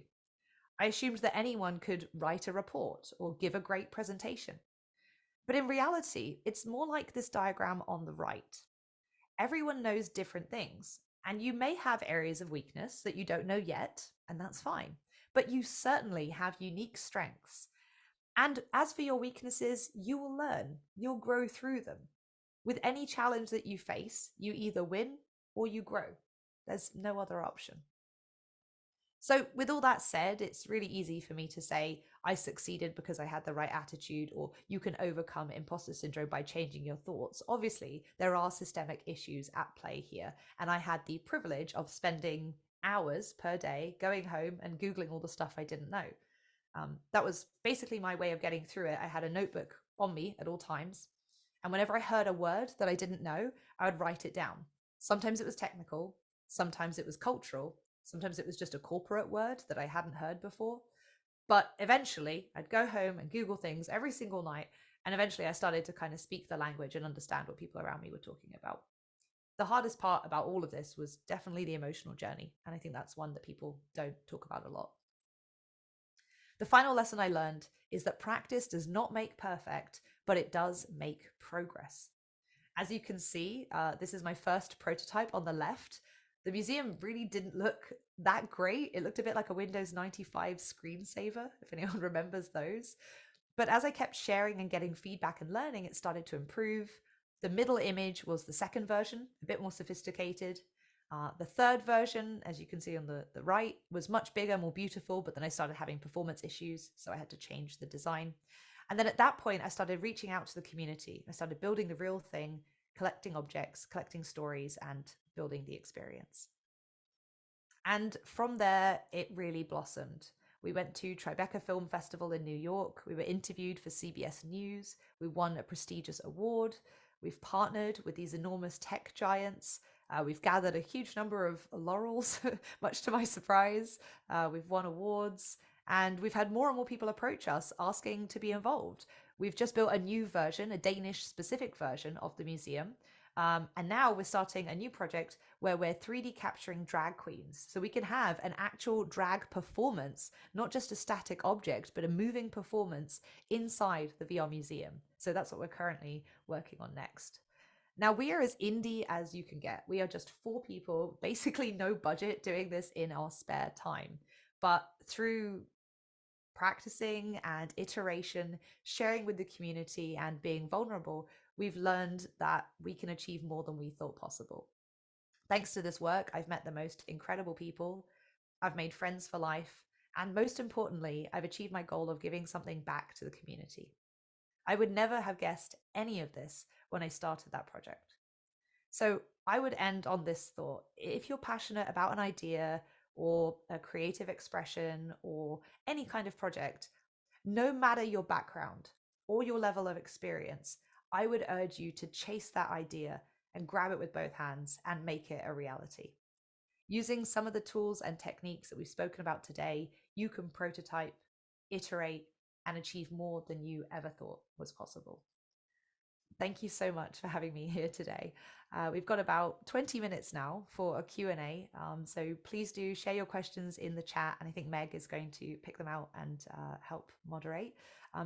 I assumed that anyone could write a report or give a great presentation. But in reality, it's more like this diagram on the right. Everyone knows different things, and you may have areas of weakness that you don't know yet, and that's fine. But you certainly have unique strengths. And as for your weaknesses, you will learn, you'll grow through them. With any challenge that you face, you either win or you grow. There's no other option. So with all that said, it's really easy for me to say I succeeded because I had the right attitude, or you can overcome imposter syndrome by changing your thoughts. Obviously, there are systemic issues at play here. And I had the privilege of spending hours per day going home and Googling all the stuff I didn't know. That was basically my way of getting through it. I had a notebook on me at all times. And whenever I heard a word that I didn't know, I would write it down. Sometimes it was technical, sometimes it was cultural, sometimes it was just a corporate word that I hadn't heard before. But eventually I'd go home and Google things every single night. And eventually I started to kind of speak the language and understand what people around me were talking about. The hardest part about all of this was definitely the emotional journey. And I think that's one that people don't talk about a lot. The final lesson I learned is that practice does not make perfect, but it does make progress. As you can see, this is my first prototype on the left. The museum really didn't look that great. It looked a bit like a Windows 95 screensaver, if anyone remembers those. But as I kept sharing and getting feedback and learning, it started to improve. The middle image was the second version, a bit more sophisticated. The third version, as you can see on the right, was much bigger, more beautiful, but then I started having performance issues, so I had to change the design. And then at that point, I started reaching out to the community. I started building the real thing, collecting objects, collecting stories, and building the experience. And from there, it really blossomed. We went to Tribeca Film Festival in New York. We were interviewed for CBS News. We won a prestigious award. We've partnered with these enormous tech giants. We've gathered a huge number of laurels, much to my surprise. We've won awards, and we've had more and more people approach us asking to be involved. We've just built a new version, a Danish specific version of the museum. And now we're starting a new project where we're 3D capturing drag queens. So we can have an actual drag performance, not just a static object, but a moving performance inside the VR museum. So that's what we're currently working on next. Now, we are as indie as you can get. We are just 4 people, basically no budget, doing this in our spare time. But through practicing and iteration, sharing with the community, and being vulnerable, we've learned that we can achieve more than we thought possible. Thanks to this work, I've met the most incredible people, I've made friends for life, and most importantly, I've achieved my goal of giving something back to the community. I would never have guessed any of this when I started that project. So I would end on this thought. If you're passionate about an idea or a creative expression or any kind of project, no matter your background or your level of experience, I would urge you to chase that idea and grab it with both hands and make it a reality. Using some of the tools and techniques that we've spoken about today, you can prototype, iterate, and achieve more than you ever thought was possible. Thank you so much for having me here today. We've got about 20 minutes now for a Q&A, so please do share your questions in the chat, and I think Meg is going to pick them out and help moderate.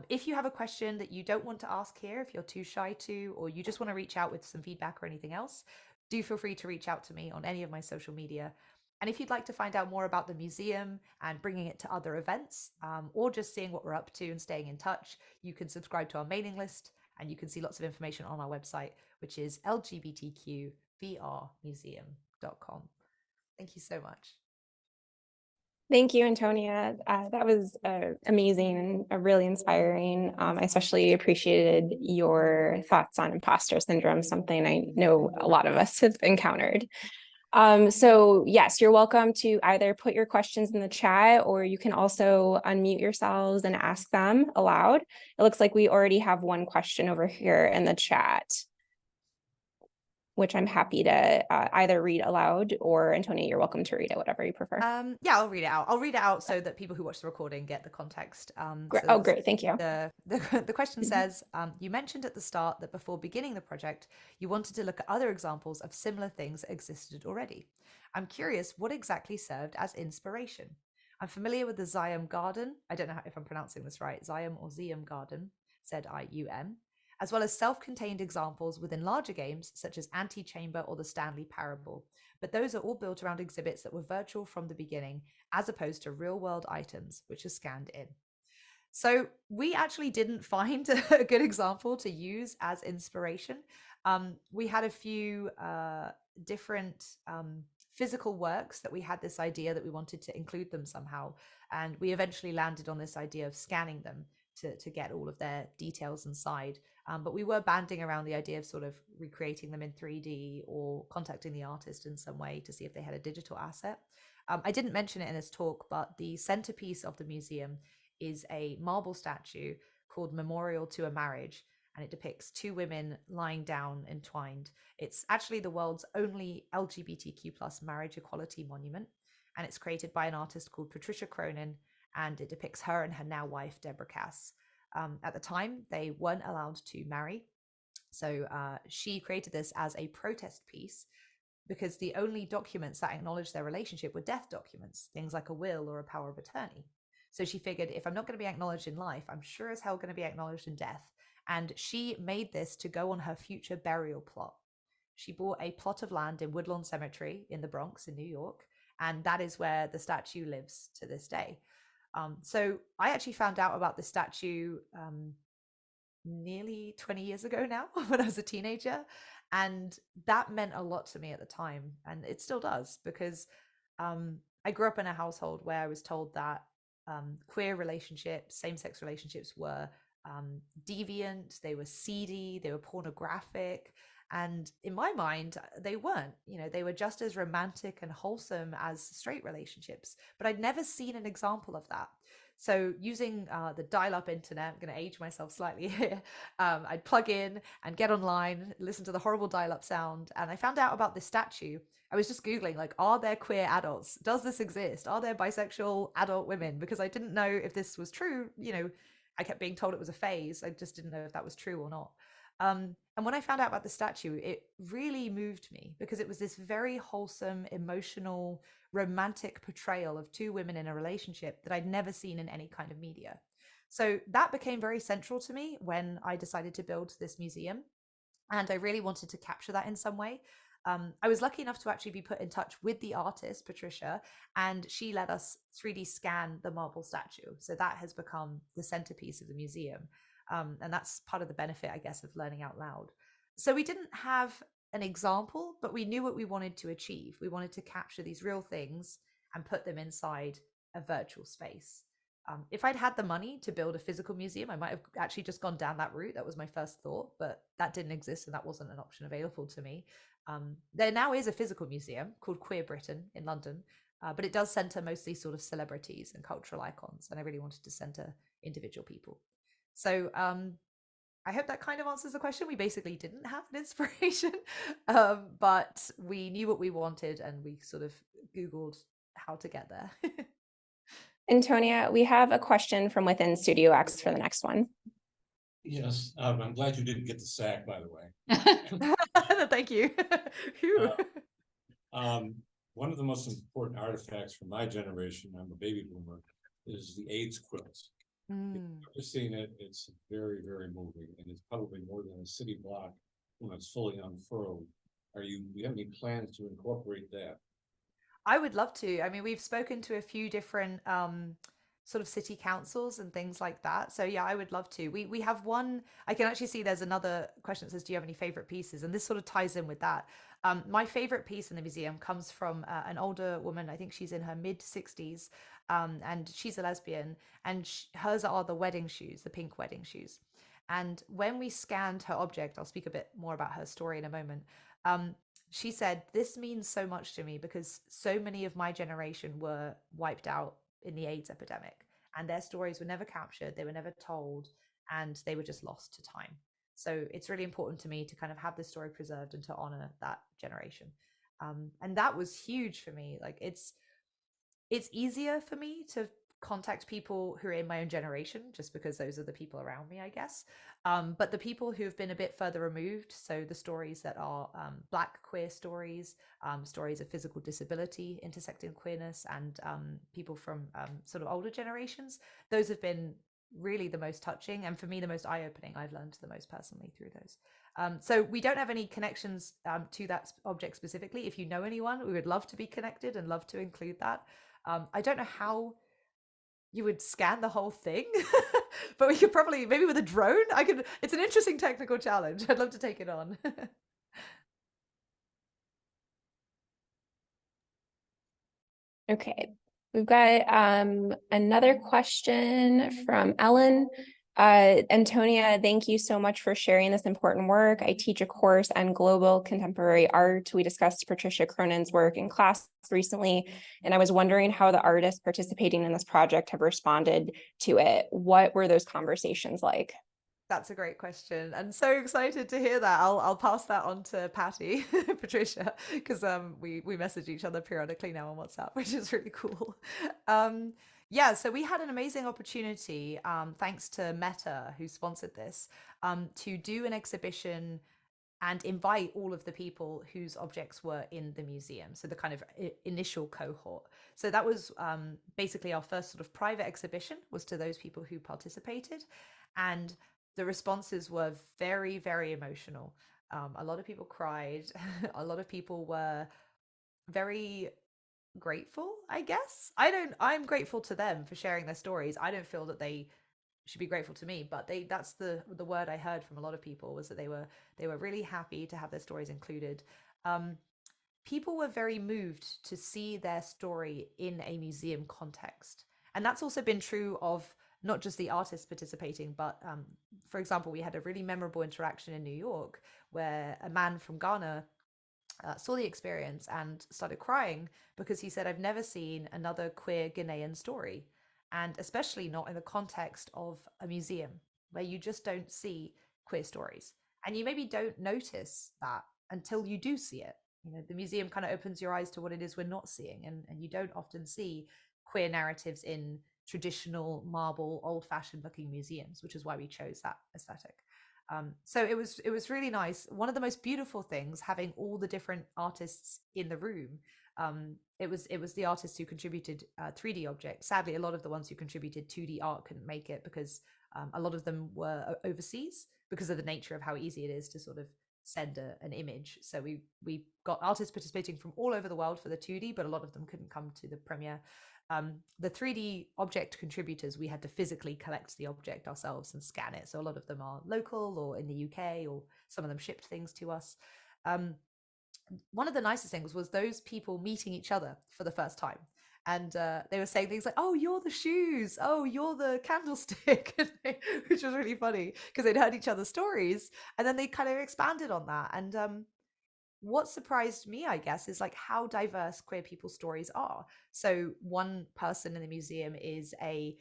If you have a question that you don't want to ask here, if you're too shy to, or you just want to reach out with some feedback or anything else, do feel free to reach out to me on any of my social media. And if you'd like to find out more about the museum and bringing it to other events, or just seeing what we're up to and staying in touch, you can subscribe to our mailing list, and you can see lots of information on our website, which is lgbtqvrmuseum.com. Thank you so much. Thank you, Antonia. That was amazing and really inspiring. I especially appreciated your thoughts on imposter syndrome, something I know a lot of us have encountered. So yes, you're welcome to either put your questions in the chat, or you can also unmute yourselves and ask them aloud. It looks like we already have one question over here in the chat, which I'm happy to either read aloud, or Antonia, you're welcome to read it, whatever you prefer. Yeah, I'll read it out. I'll read it out so that people who watch the recording get the context. Great, thank you. The question says, you mentioned at the start that before beginning the project, you wanted to look at other examples of similar things that existed already. I'm curious, what exactly served as inspiration? I'm familiar with the Zium Garden. I don't know if I'm pronouncing this right. Zium or Zium Garden, Z-I-U-M, as well as self-contained examples within larger games such as Antechamber or the Stanley Parable. But those are all built around exhibits that were virtual from the beginning, as opposed to real-world items, which are scanned in. So we actually didn't find a good example to use as inspiration. We had a few different physical works that we had this idea that we wanted to include them somehow. And we eventually landed on this idea of scanning them to get all of their details inside. But we were banding around the idea of sort of recreating them in 3D or contacting the artist in some way to see if they had a digital asset. I didn't mention it in this talk, but the centerpiece of the museum is a marble statue called Memorial to a Marriage, and it depicts 2 women lying down entwined. It's actually the world's only LGBTQ plus marriage equality monument, and it's created by an artist called Patricia Cronin, and it depicts her and her now wife, Deborah Cass. At the time, they weren't allowed to marry, so she created this as a protest piece because the only documents that acknowledged their relationship were death documents, things like a will or a power of attorney. So she figured, if I'm not going to be acknowledged in life, I'm sure as hell going to be acknowledged in death. And she made this to go on her future burial plot. She bought a plot of land in Woodlawn Cemetery in the Bronx in New York, and that is where the statue lives to this day. So I actually found out about the statue nearly 20 years ago now, when I was a teenager, and that meant a lot to me at the time, and it still does, because I grew up in a household where I was told that queer relationships, same-sex relationships, were deviant, they were seedy, they were pornographic, and in my mind they weren't. They were just as romantic and wholesome as straight relationships, but I'd never seen an example of that. So using the dial-up internet, I'm going to age myself slightly here, I'd plug in and get online, listen to the horrible dial-up sound, and I found out about this statue. I was just Googling, like, are there queer adults? Does this exist? Are there bisexual adult women? Because I didn't know if this was true. I kept being told it was a phase. I just didn't know if that was true or not. And when I found out about the statue, it really moved me because it was this very wholesome, emotional, romantic portrayal of two women in a relationship that I'd never seen in any kind of media. So that became very central to me when I decided to build this museum. And I really wanted to capture that in some way. I was lucky enough to actually be put in touch with the artist, Patricia, and she let us 3D scan the marble statue. So that has become the centerpiece of the museum. And that's part of the benefit, I guess, of learning out loud. So we didn't have an example, but we knew what we wanted to achieve. We wanted to capture these real things and put them inside a virtual space. If I'd had the money to build a physical museum, I might have actually just gone down that route. That was my first thought, but that didn't exist and that wasn't an option available to me. There now is a physical museum called Queer Britain in London, but it does center mostly sort of celebrities and cultural icons, and I really wanted to center individual people. So I hope that kind of answers the question. We basically didn't have an inspiration, but we knew what we wanted and we sort of Googled how to get there. Antonia, we have a question from within Studio X for the next one. Yes, I'm glad you didn't get the sack, by the way. Thank you. One of the most important artifacts from my generation, I'm a baby boomer, is the AIDS quilt. If you've ever seen it, it's very, very moving, and it's probably more than a city block when it's fully unfurled. Do you have any plans to incorporate that? I would love to. I mean, we've spoken to a few different sort of city councils and things like that. So yeah, I would love to. We have one. I can actually see there's another question that says, "Do you have any favorite pieces?" And this sort of ties in with that. My favorite piece in the museum comes from an older woman. I think she's in her mid-60s, and she's a lesbian. And hers are the wedding shoes, the pink wedding shoes. And when we scanned her object, I'll speak a bit more about her story in a moment. She said, "This means so much to me because so many of my generation were wiped out in the AIDS epidemic, and their stories were never captured, they were never told, and they were just lost to time. So it's really important to me to kind of have this story preserved and to honor that generation." And that was huge for me. Like it's easier for me to contact people who are in my own generation just because those are the people around me, I guess. But the people who've been a bit further removed, so the stories that are Black queer stories, stories of physical disability intersecting queerness, and people from sort of older generations, those have been really the most touching, and for me the most eye-opening. I've learned the most personally through those. So we don't have any connections to that object specifically. If you know anyone, we would love to be connected and love to include that. I don't know how you would scan the whole thing, but we could probably, maybe with a drone, it's an interesting technical challenge. I'd love to take it on. Okay, we've got another question from Ellen. Antonia, thank you so much for sharing this important work. I teach a course on global contemporary art. We discussed Patricia Cronin's work in class recently, and I was wondering how the artists participating in this project have responded to it. What were those conversations like? That's a great question, and so excited to hear that. I'll pass that on to Patty, Patricia, because we message each other periodically now on WhatsApp, which is really cool. Yeah, so we had an amazing opportunity, thanks to Meta, who sponsored this, to do an exhibition and invite all of the people whose objects were in the museum. So the kind of initial cohort. So that was basically our first sort of private exhibition, was to those people who participated. And the responses were very, very emotional. A lot of people cried. A lot of people were very grateful, I guess. I'm grateful to them for sharing their stories. I don't feel that they should be grateful to me, but that's the word I heard from a lot of people, was that they were really happy to have their stories included. People were very moved to see their story in a museum context. And that's also been true of not just the artists participating, but for example, we had a really memorable interaction in New York where a man from Ghana saw the experience and started crying because he said, "I've never seen another queer Ghanaian story, and especially not in the context of a museum where you just don't see queer stories. And you maybe don't notice that until you do see it. You know, the museum kind of opens your eyes to what it is we're not seeing, and you don't often see queer narratives in traditional marble, old-fashioned looking museums, which is why we chose that aesthetic." So it was really nice. One of the most beautiful things, having all the different artists in the room. It was the artists who contributed 3D objects. Sadly, a lot of the ones who contributed 2D art couldn't make it because a lot of them were overseas because of the nature of how easy it is to sort of send an image. So we got artists participating from all over the world for the 2D, but a lot of them couldn't come to the premiere. The 3D object contributors, we had to physically collect the object ourselves and scan it. So a lot of them are local or in the UK, or some of them shipped things to us. One of the nicest things was those people meeting each other for the first time. And they were saying things like, "Oh, you're the shoes. Oh, you're the candlestick," which was really funny because they'd heard each other's stories. And then they kind of expanded on that. And what surprised me, I guess, is like how diverse queer people's stories are. So one person in the museum is a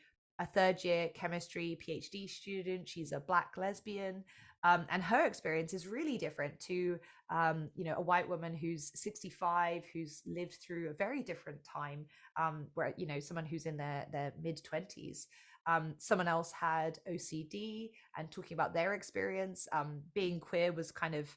third year chemistry PhD student. She's a Black lesbian. And her experience is really different to, a white woman who's 65, who's lived through a very different time, where, someone who's in their mid-20s. Someone else had OCD, and talking about their experience, being queer was kind of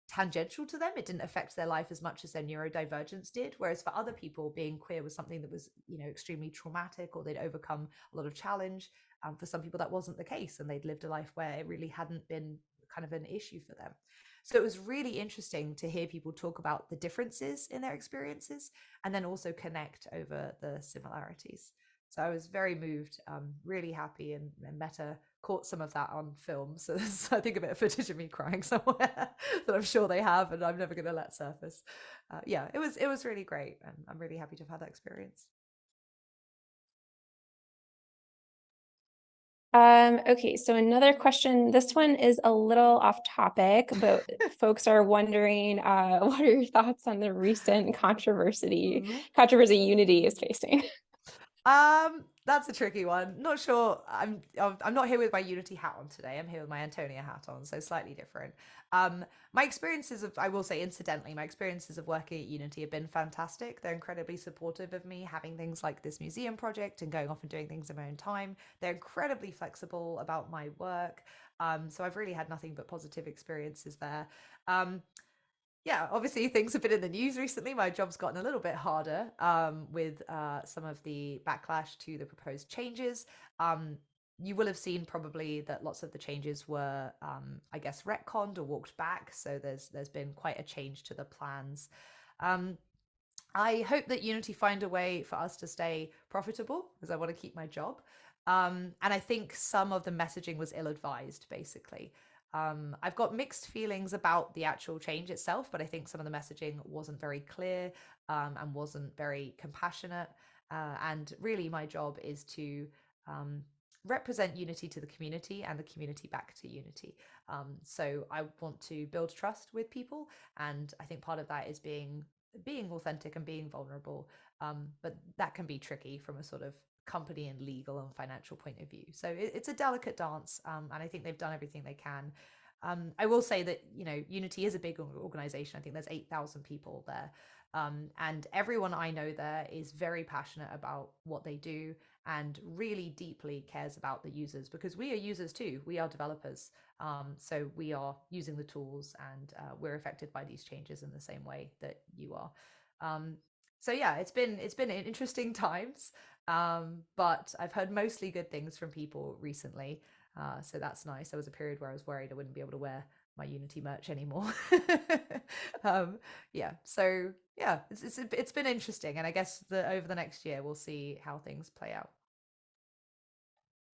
tangential to them. It didn't affect their life as much as their neurodivergence did. Whereas for other people, being queer was something that was, extremely traumatic, or they'd overcome a lot of challenge. For some people, that wasn't the case, and they'd lived a life where it really hadn't been kind of an issue for them. So it was really interesting to hear people talk about the differences in their experiences and then also connect over the similarities. So I was very moved, really happy, and Meta caught some of that on film. So there's, I think, a bit of footage of me crying somewhere that I'm sure they have, and I'm never going to let surface. Yeah, it was really great, and I'm really happy to have had that experience. Okay, so another question. This one is a little off topic, but folks are wondering, what are your thoughts on the recent controversy Unity is facing? That's a tricky one. Not sure. I'm not here with my Unity hat on today. I'm here with my Antonia hat on, so slightly different. My experiences of, I will say incidentally, my experiences of working at Unity have been fantastic. They're incredibly supportive of me having things like this museum project and going off and doing things in my own time. They're incredibly flexible about my work. So I've really had nothing but positive experiences there. Yeah, obviously things have been in the news recently. My job's gotten a little bit harder with some of the backlash to the proposed changes. You will have seen probably that lots of the changes were, I guess, retconned or walked back. So there's been quite a change to the plans. I hope that Unity find a way for us to stay profitable, because I want to keep my job. And I think some of the messaging was ill-advised, basically. I've got mixed feelings about the actual change itself, but I think some of the messaging wasn't very clear, and wasn't very compassionate. And really my job is to represent Unity to the community and the community back to Unity. So I want to build trust with people, and I think part of that is being authentic and being vulnerable. But that can be tricky from a sort of company and legal and financial point of view. So it's a delicate dance, and I think they've done everything they can. I will say that, Unity is a big organization. I think there's 8,000 people there. And everyone I know there is very passionate about what they do and really deeply cares about the users, because we are users too. We are developers. So we are using the tools, and we're affected by these changes in the same way that you are. So yeah, it's been interesting times, but I've heard mostly good things from people recently. So that's nice. There was a period where I was worried I wouldn't be able to wear my Unity merch anymore. Yeah, so yeah, it's been interesting, and I guess over the next year we'll see how things play out.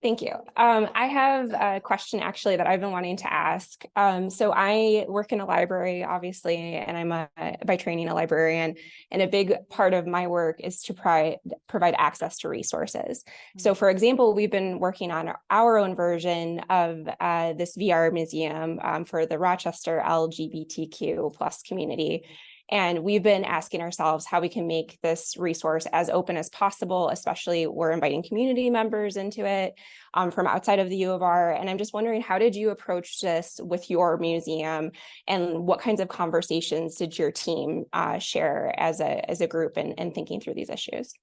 Thank you. I have a question actually that I've been wanting to ask. So I work in a library, obviously, and I'm by training a librarian, and a big part of my work is to provide access to resources. So for example, we've been working on our own version of this VR museum for the Rochester LGBTQ plus community. And we've been asking ourselves how we can make this resource as open as possible, especially we're inviting community members into it from outside of the U of R. And I'm just wondering, how did you approach this with your museum, and what kinds of conversations did your team share as a group and thinking through these issues?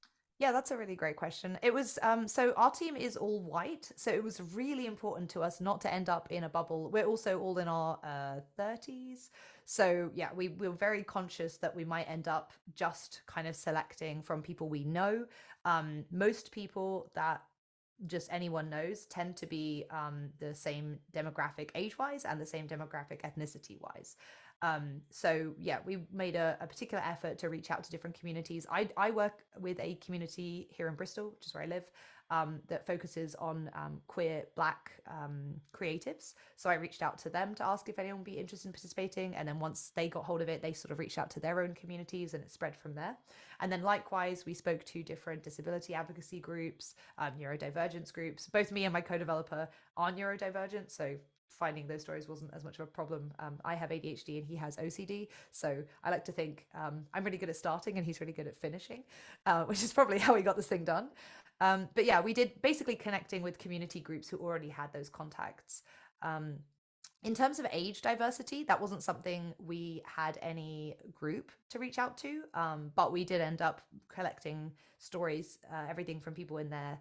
Yeah, that's a really great question. It was so our team is all white, so it was really important to us not to end up in a bubble. We're also all in our 30s. So yeah, we were very conscious that we might end up just kind of selecting from people we know. Most people that just anyone knows tend to be the same demographic age-wise and the same demographic ethnicity-wise. So yeah, we made a particular effort to reach out to different communities. I work with a community here in Bristol, which is where I live, that focuses on queer Black creatives. So I reached out to them to ask if anyone would be interested in participating. And then once they got hold of it, they sort of reached out to their own communities and it spread from there. And then likewise, we spoke to different disability advocacy groups, neurodivergence groups. Both me and my co-developer are neurodivergent, so finding those stories wasn't as much of a problem. I have ADHD and he has OCD. So I like to think I'm really good at starting and he's really good at finishing, which is probably how we got this thing done. But yeah, we did basically connecting with community groups who already had those contacts. In terms of age diversity, that wasn't something we had any group to reach out to, but we did end up collecting stories, everything from people in their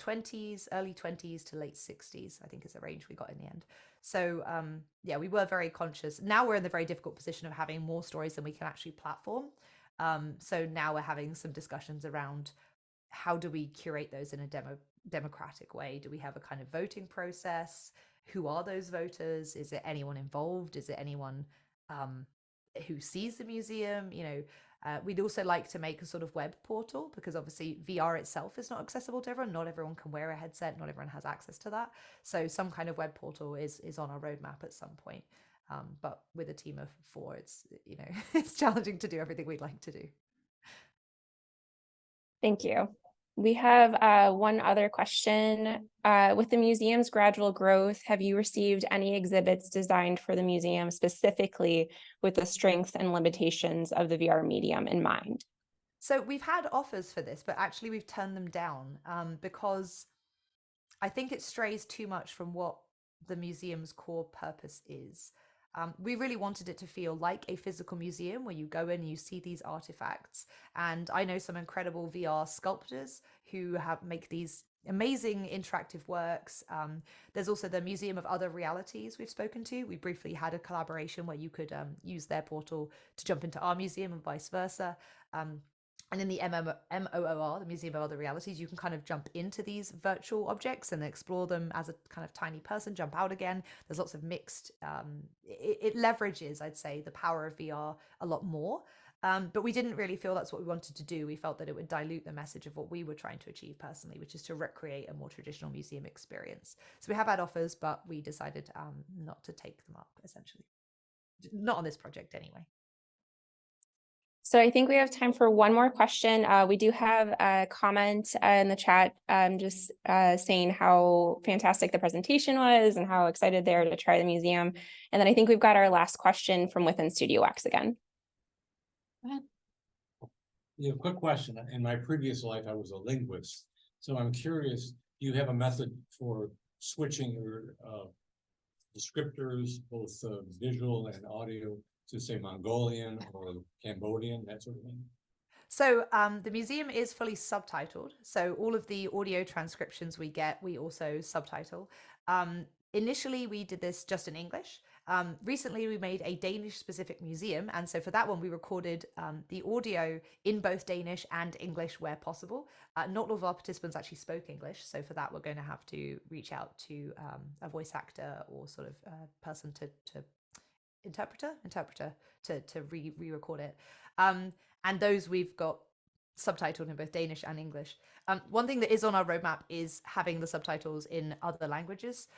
20s, early 20s to late 60s, I think is the range we got in the end. So yeah, we were very conscious. Now we're in the very difficult position of having more stories than we can actually platform. So now we're having some discussions around how do we curate those in a democratic way? Do we have a kind of voting process? Who are those voters? Is it anyone involved? Is it anyone who sees the museum? We'd also like to make a sort of web portal because obviously VR itself is not accessible to everyone. Not everyone can wear a headset. Not everyone has access to that. So some kind of web portal is on our roadmap at some point. But with a team of 4, it's it's challenging to do everything we'd like to do. Thank you. We have one other question. With the museum's gradual growth, have you received any exhibits designed for the museum specifically with the strengths and limitations of the VR medium in mind? So we've had offers for this, but actually we've turned them down because I think it strays too much from what the museum's core purpose is. We really wanted it to feel like a physical museum where you go in and you see these artifacts. And I know some incredible VR sculptors who make these amazing interactive works. There's also the Museum of Other Realities we've spoken to. We briefly had a collaboration where you could use their portal to jump into our museum and vice versa. And in the MOOR, the Museum of Other Realities, you can kind of jump into these virtual objects and explore them as a kind of tiny person, jump out again. There's lots of mixed, it leverages, I'd say, the power of VR a lot more. But we didn't really feel that's what we wanted to do. We felt that it would dilute the message of what we were trying to achieve personally, which is to recreate a more traditional museum experience. So we have had offers, but we decided not to take them up, essentially. Not on this project anyway. So I think we have time for one more question. We do have a comment in the chat just saying how fantastic the presentation was and how excited they are to try the museum. And then I think we've got our last question from within Studio X again. Go ahead. Yeah, quick question. In my previous life, I was a linguist. So I'm curious, do you have a method for switching your descriptors, both visual and audio, to say Mongolian or Cambodian, that sort of thing? So the museum is fully subtitled. So all of the audio transcriptions we get, we also subtitle. Initially, we did this just in English. Recently, we made a Danish-specific museum. And so for that one, we recorded the audio in both Danish and English where possible. Not all of our participants actually spoke English. So for that, we're going to have to reach out to a voice actor or sort of person to interpreter to re-record it. And those we've got subtitled in both Danish and English. One thing that is on our roadmap is having the subtitles in other languages.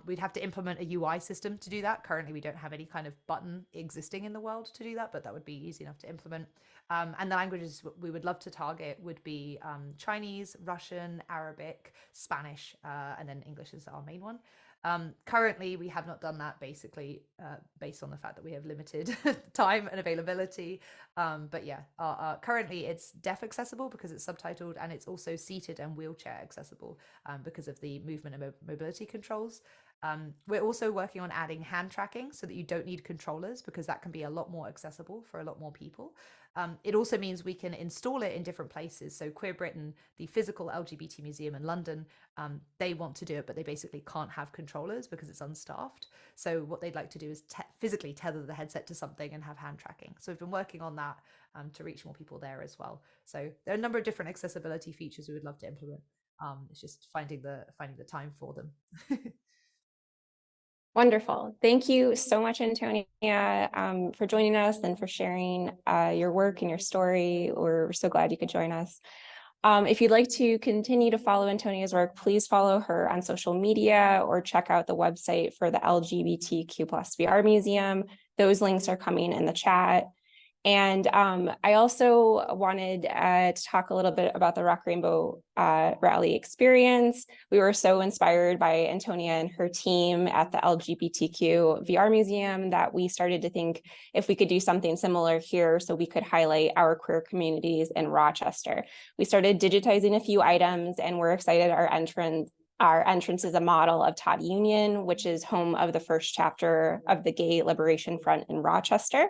We'd have to implement a UI system to do that. Currently, we don't have any kind of button existing in the world to do that, but that would be easy enough to implement. And the languages we would love to target would be Chinese, Russian, Arabic, Spanish, and then English is our main one. Currently, we have not done that basically based on the fact that we have limited time and availability. But yeah, currently it's deaf accessible because it's subtitled, and it's also seated and wheelchair accessible because of the movement and mobility controls. We're also working on adding hand tracking so that you don't need controllers, because that can be a lot more accessible for a lot more people. It also means we can install it in different places. So Queer Britain, the physical LGBT museum in London, they want to do it, but they basically can't have controllers because it's unstaffed. So what they'd like to do is physically tether the headset to something and have hand tracking. So we've been working on that to reach more people there as well. So there are a number of different accessibility features we would love to implement. It's just finding the time for them. Wonderful. Thank you so much, Antonia, for joining us and for sharing your work and your story. We're so glad you could join us. If you'd like to continue to follow Antonia's work, please follow her on social media or check out the website for the LGBTQ+ VR Museum. Those links are coming in the chat. And I also wanted to talk a little bit about the Rock Rainbow Rally experience. We were so inspired by Antonia and her team at the LGBTQ VR Museum that we started to think if we could do something similar here so we could highlight our queer communities in Rochester. We started digitizing a few items, and we're excited our entrance is a model of Todd Union, which is home of the first chapter of the Gay Liberation Front in Rochester.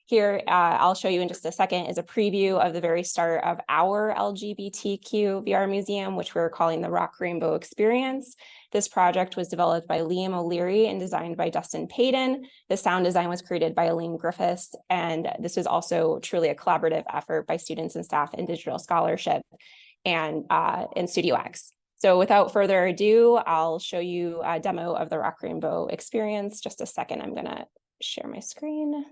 Here, I'll show you in just a second, is a preview of the very start of our LGBTQ VR museum, which we're calling the Rock Rainbow Experience. This project was developed by Liam O'Leary and designed by Dustin Payton. The sound design was created by Aline Griffiths, and this was also truly a collaborative effort by students and staff in digital scholarship and in Studio X. So without further ado, I'll show you a demo of the Rock Rainbow Experience. Just a second, I'm gonna share my screen.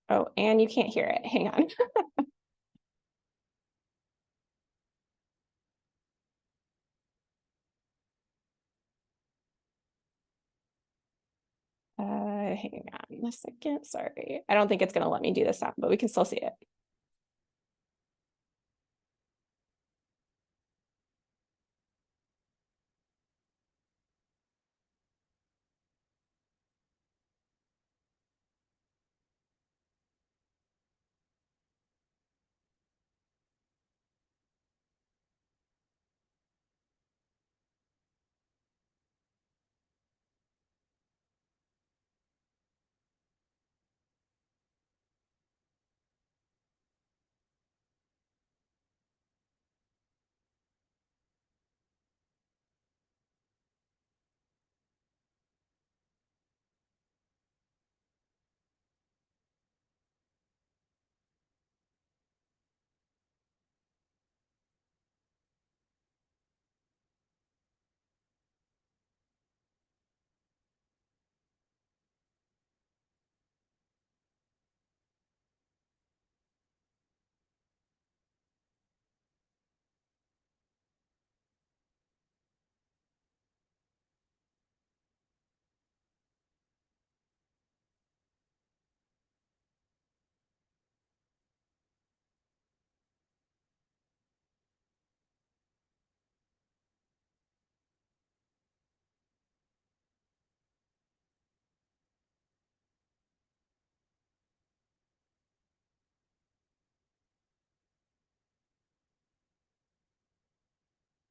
Oh, and you can't hear it. Hang on. Hang on a second. Sorry. I don't think it's going to let me do this sound, but we can still see it.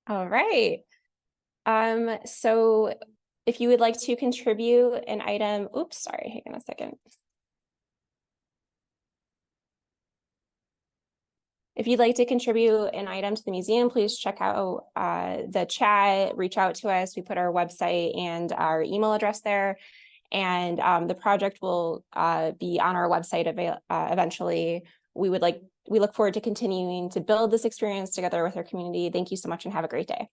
All right. So if you would like to contribute an item, oops, sorry, hang on a second. If you'd like to contribute an item to the museum, please check out the chat, reach out to us. We put our website and our email address there. And the project will be on our website eventually. We look forward to continuing to build this experience together with our community. Thank you so much and have a great day.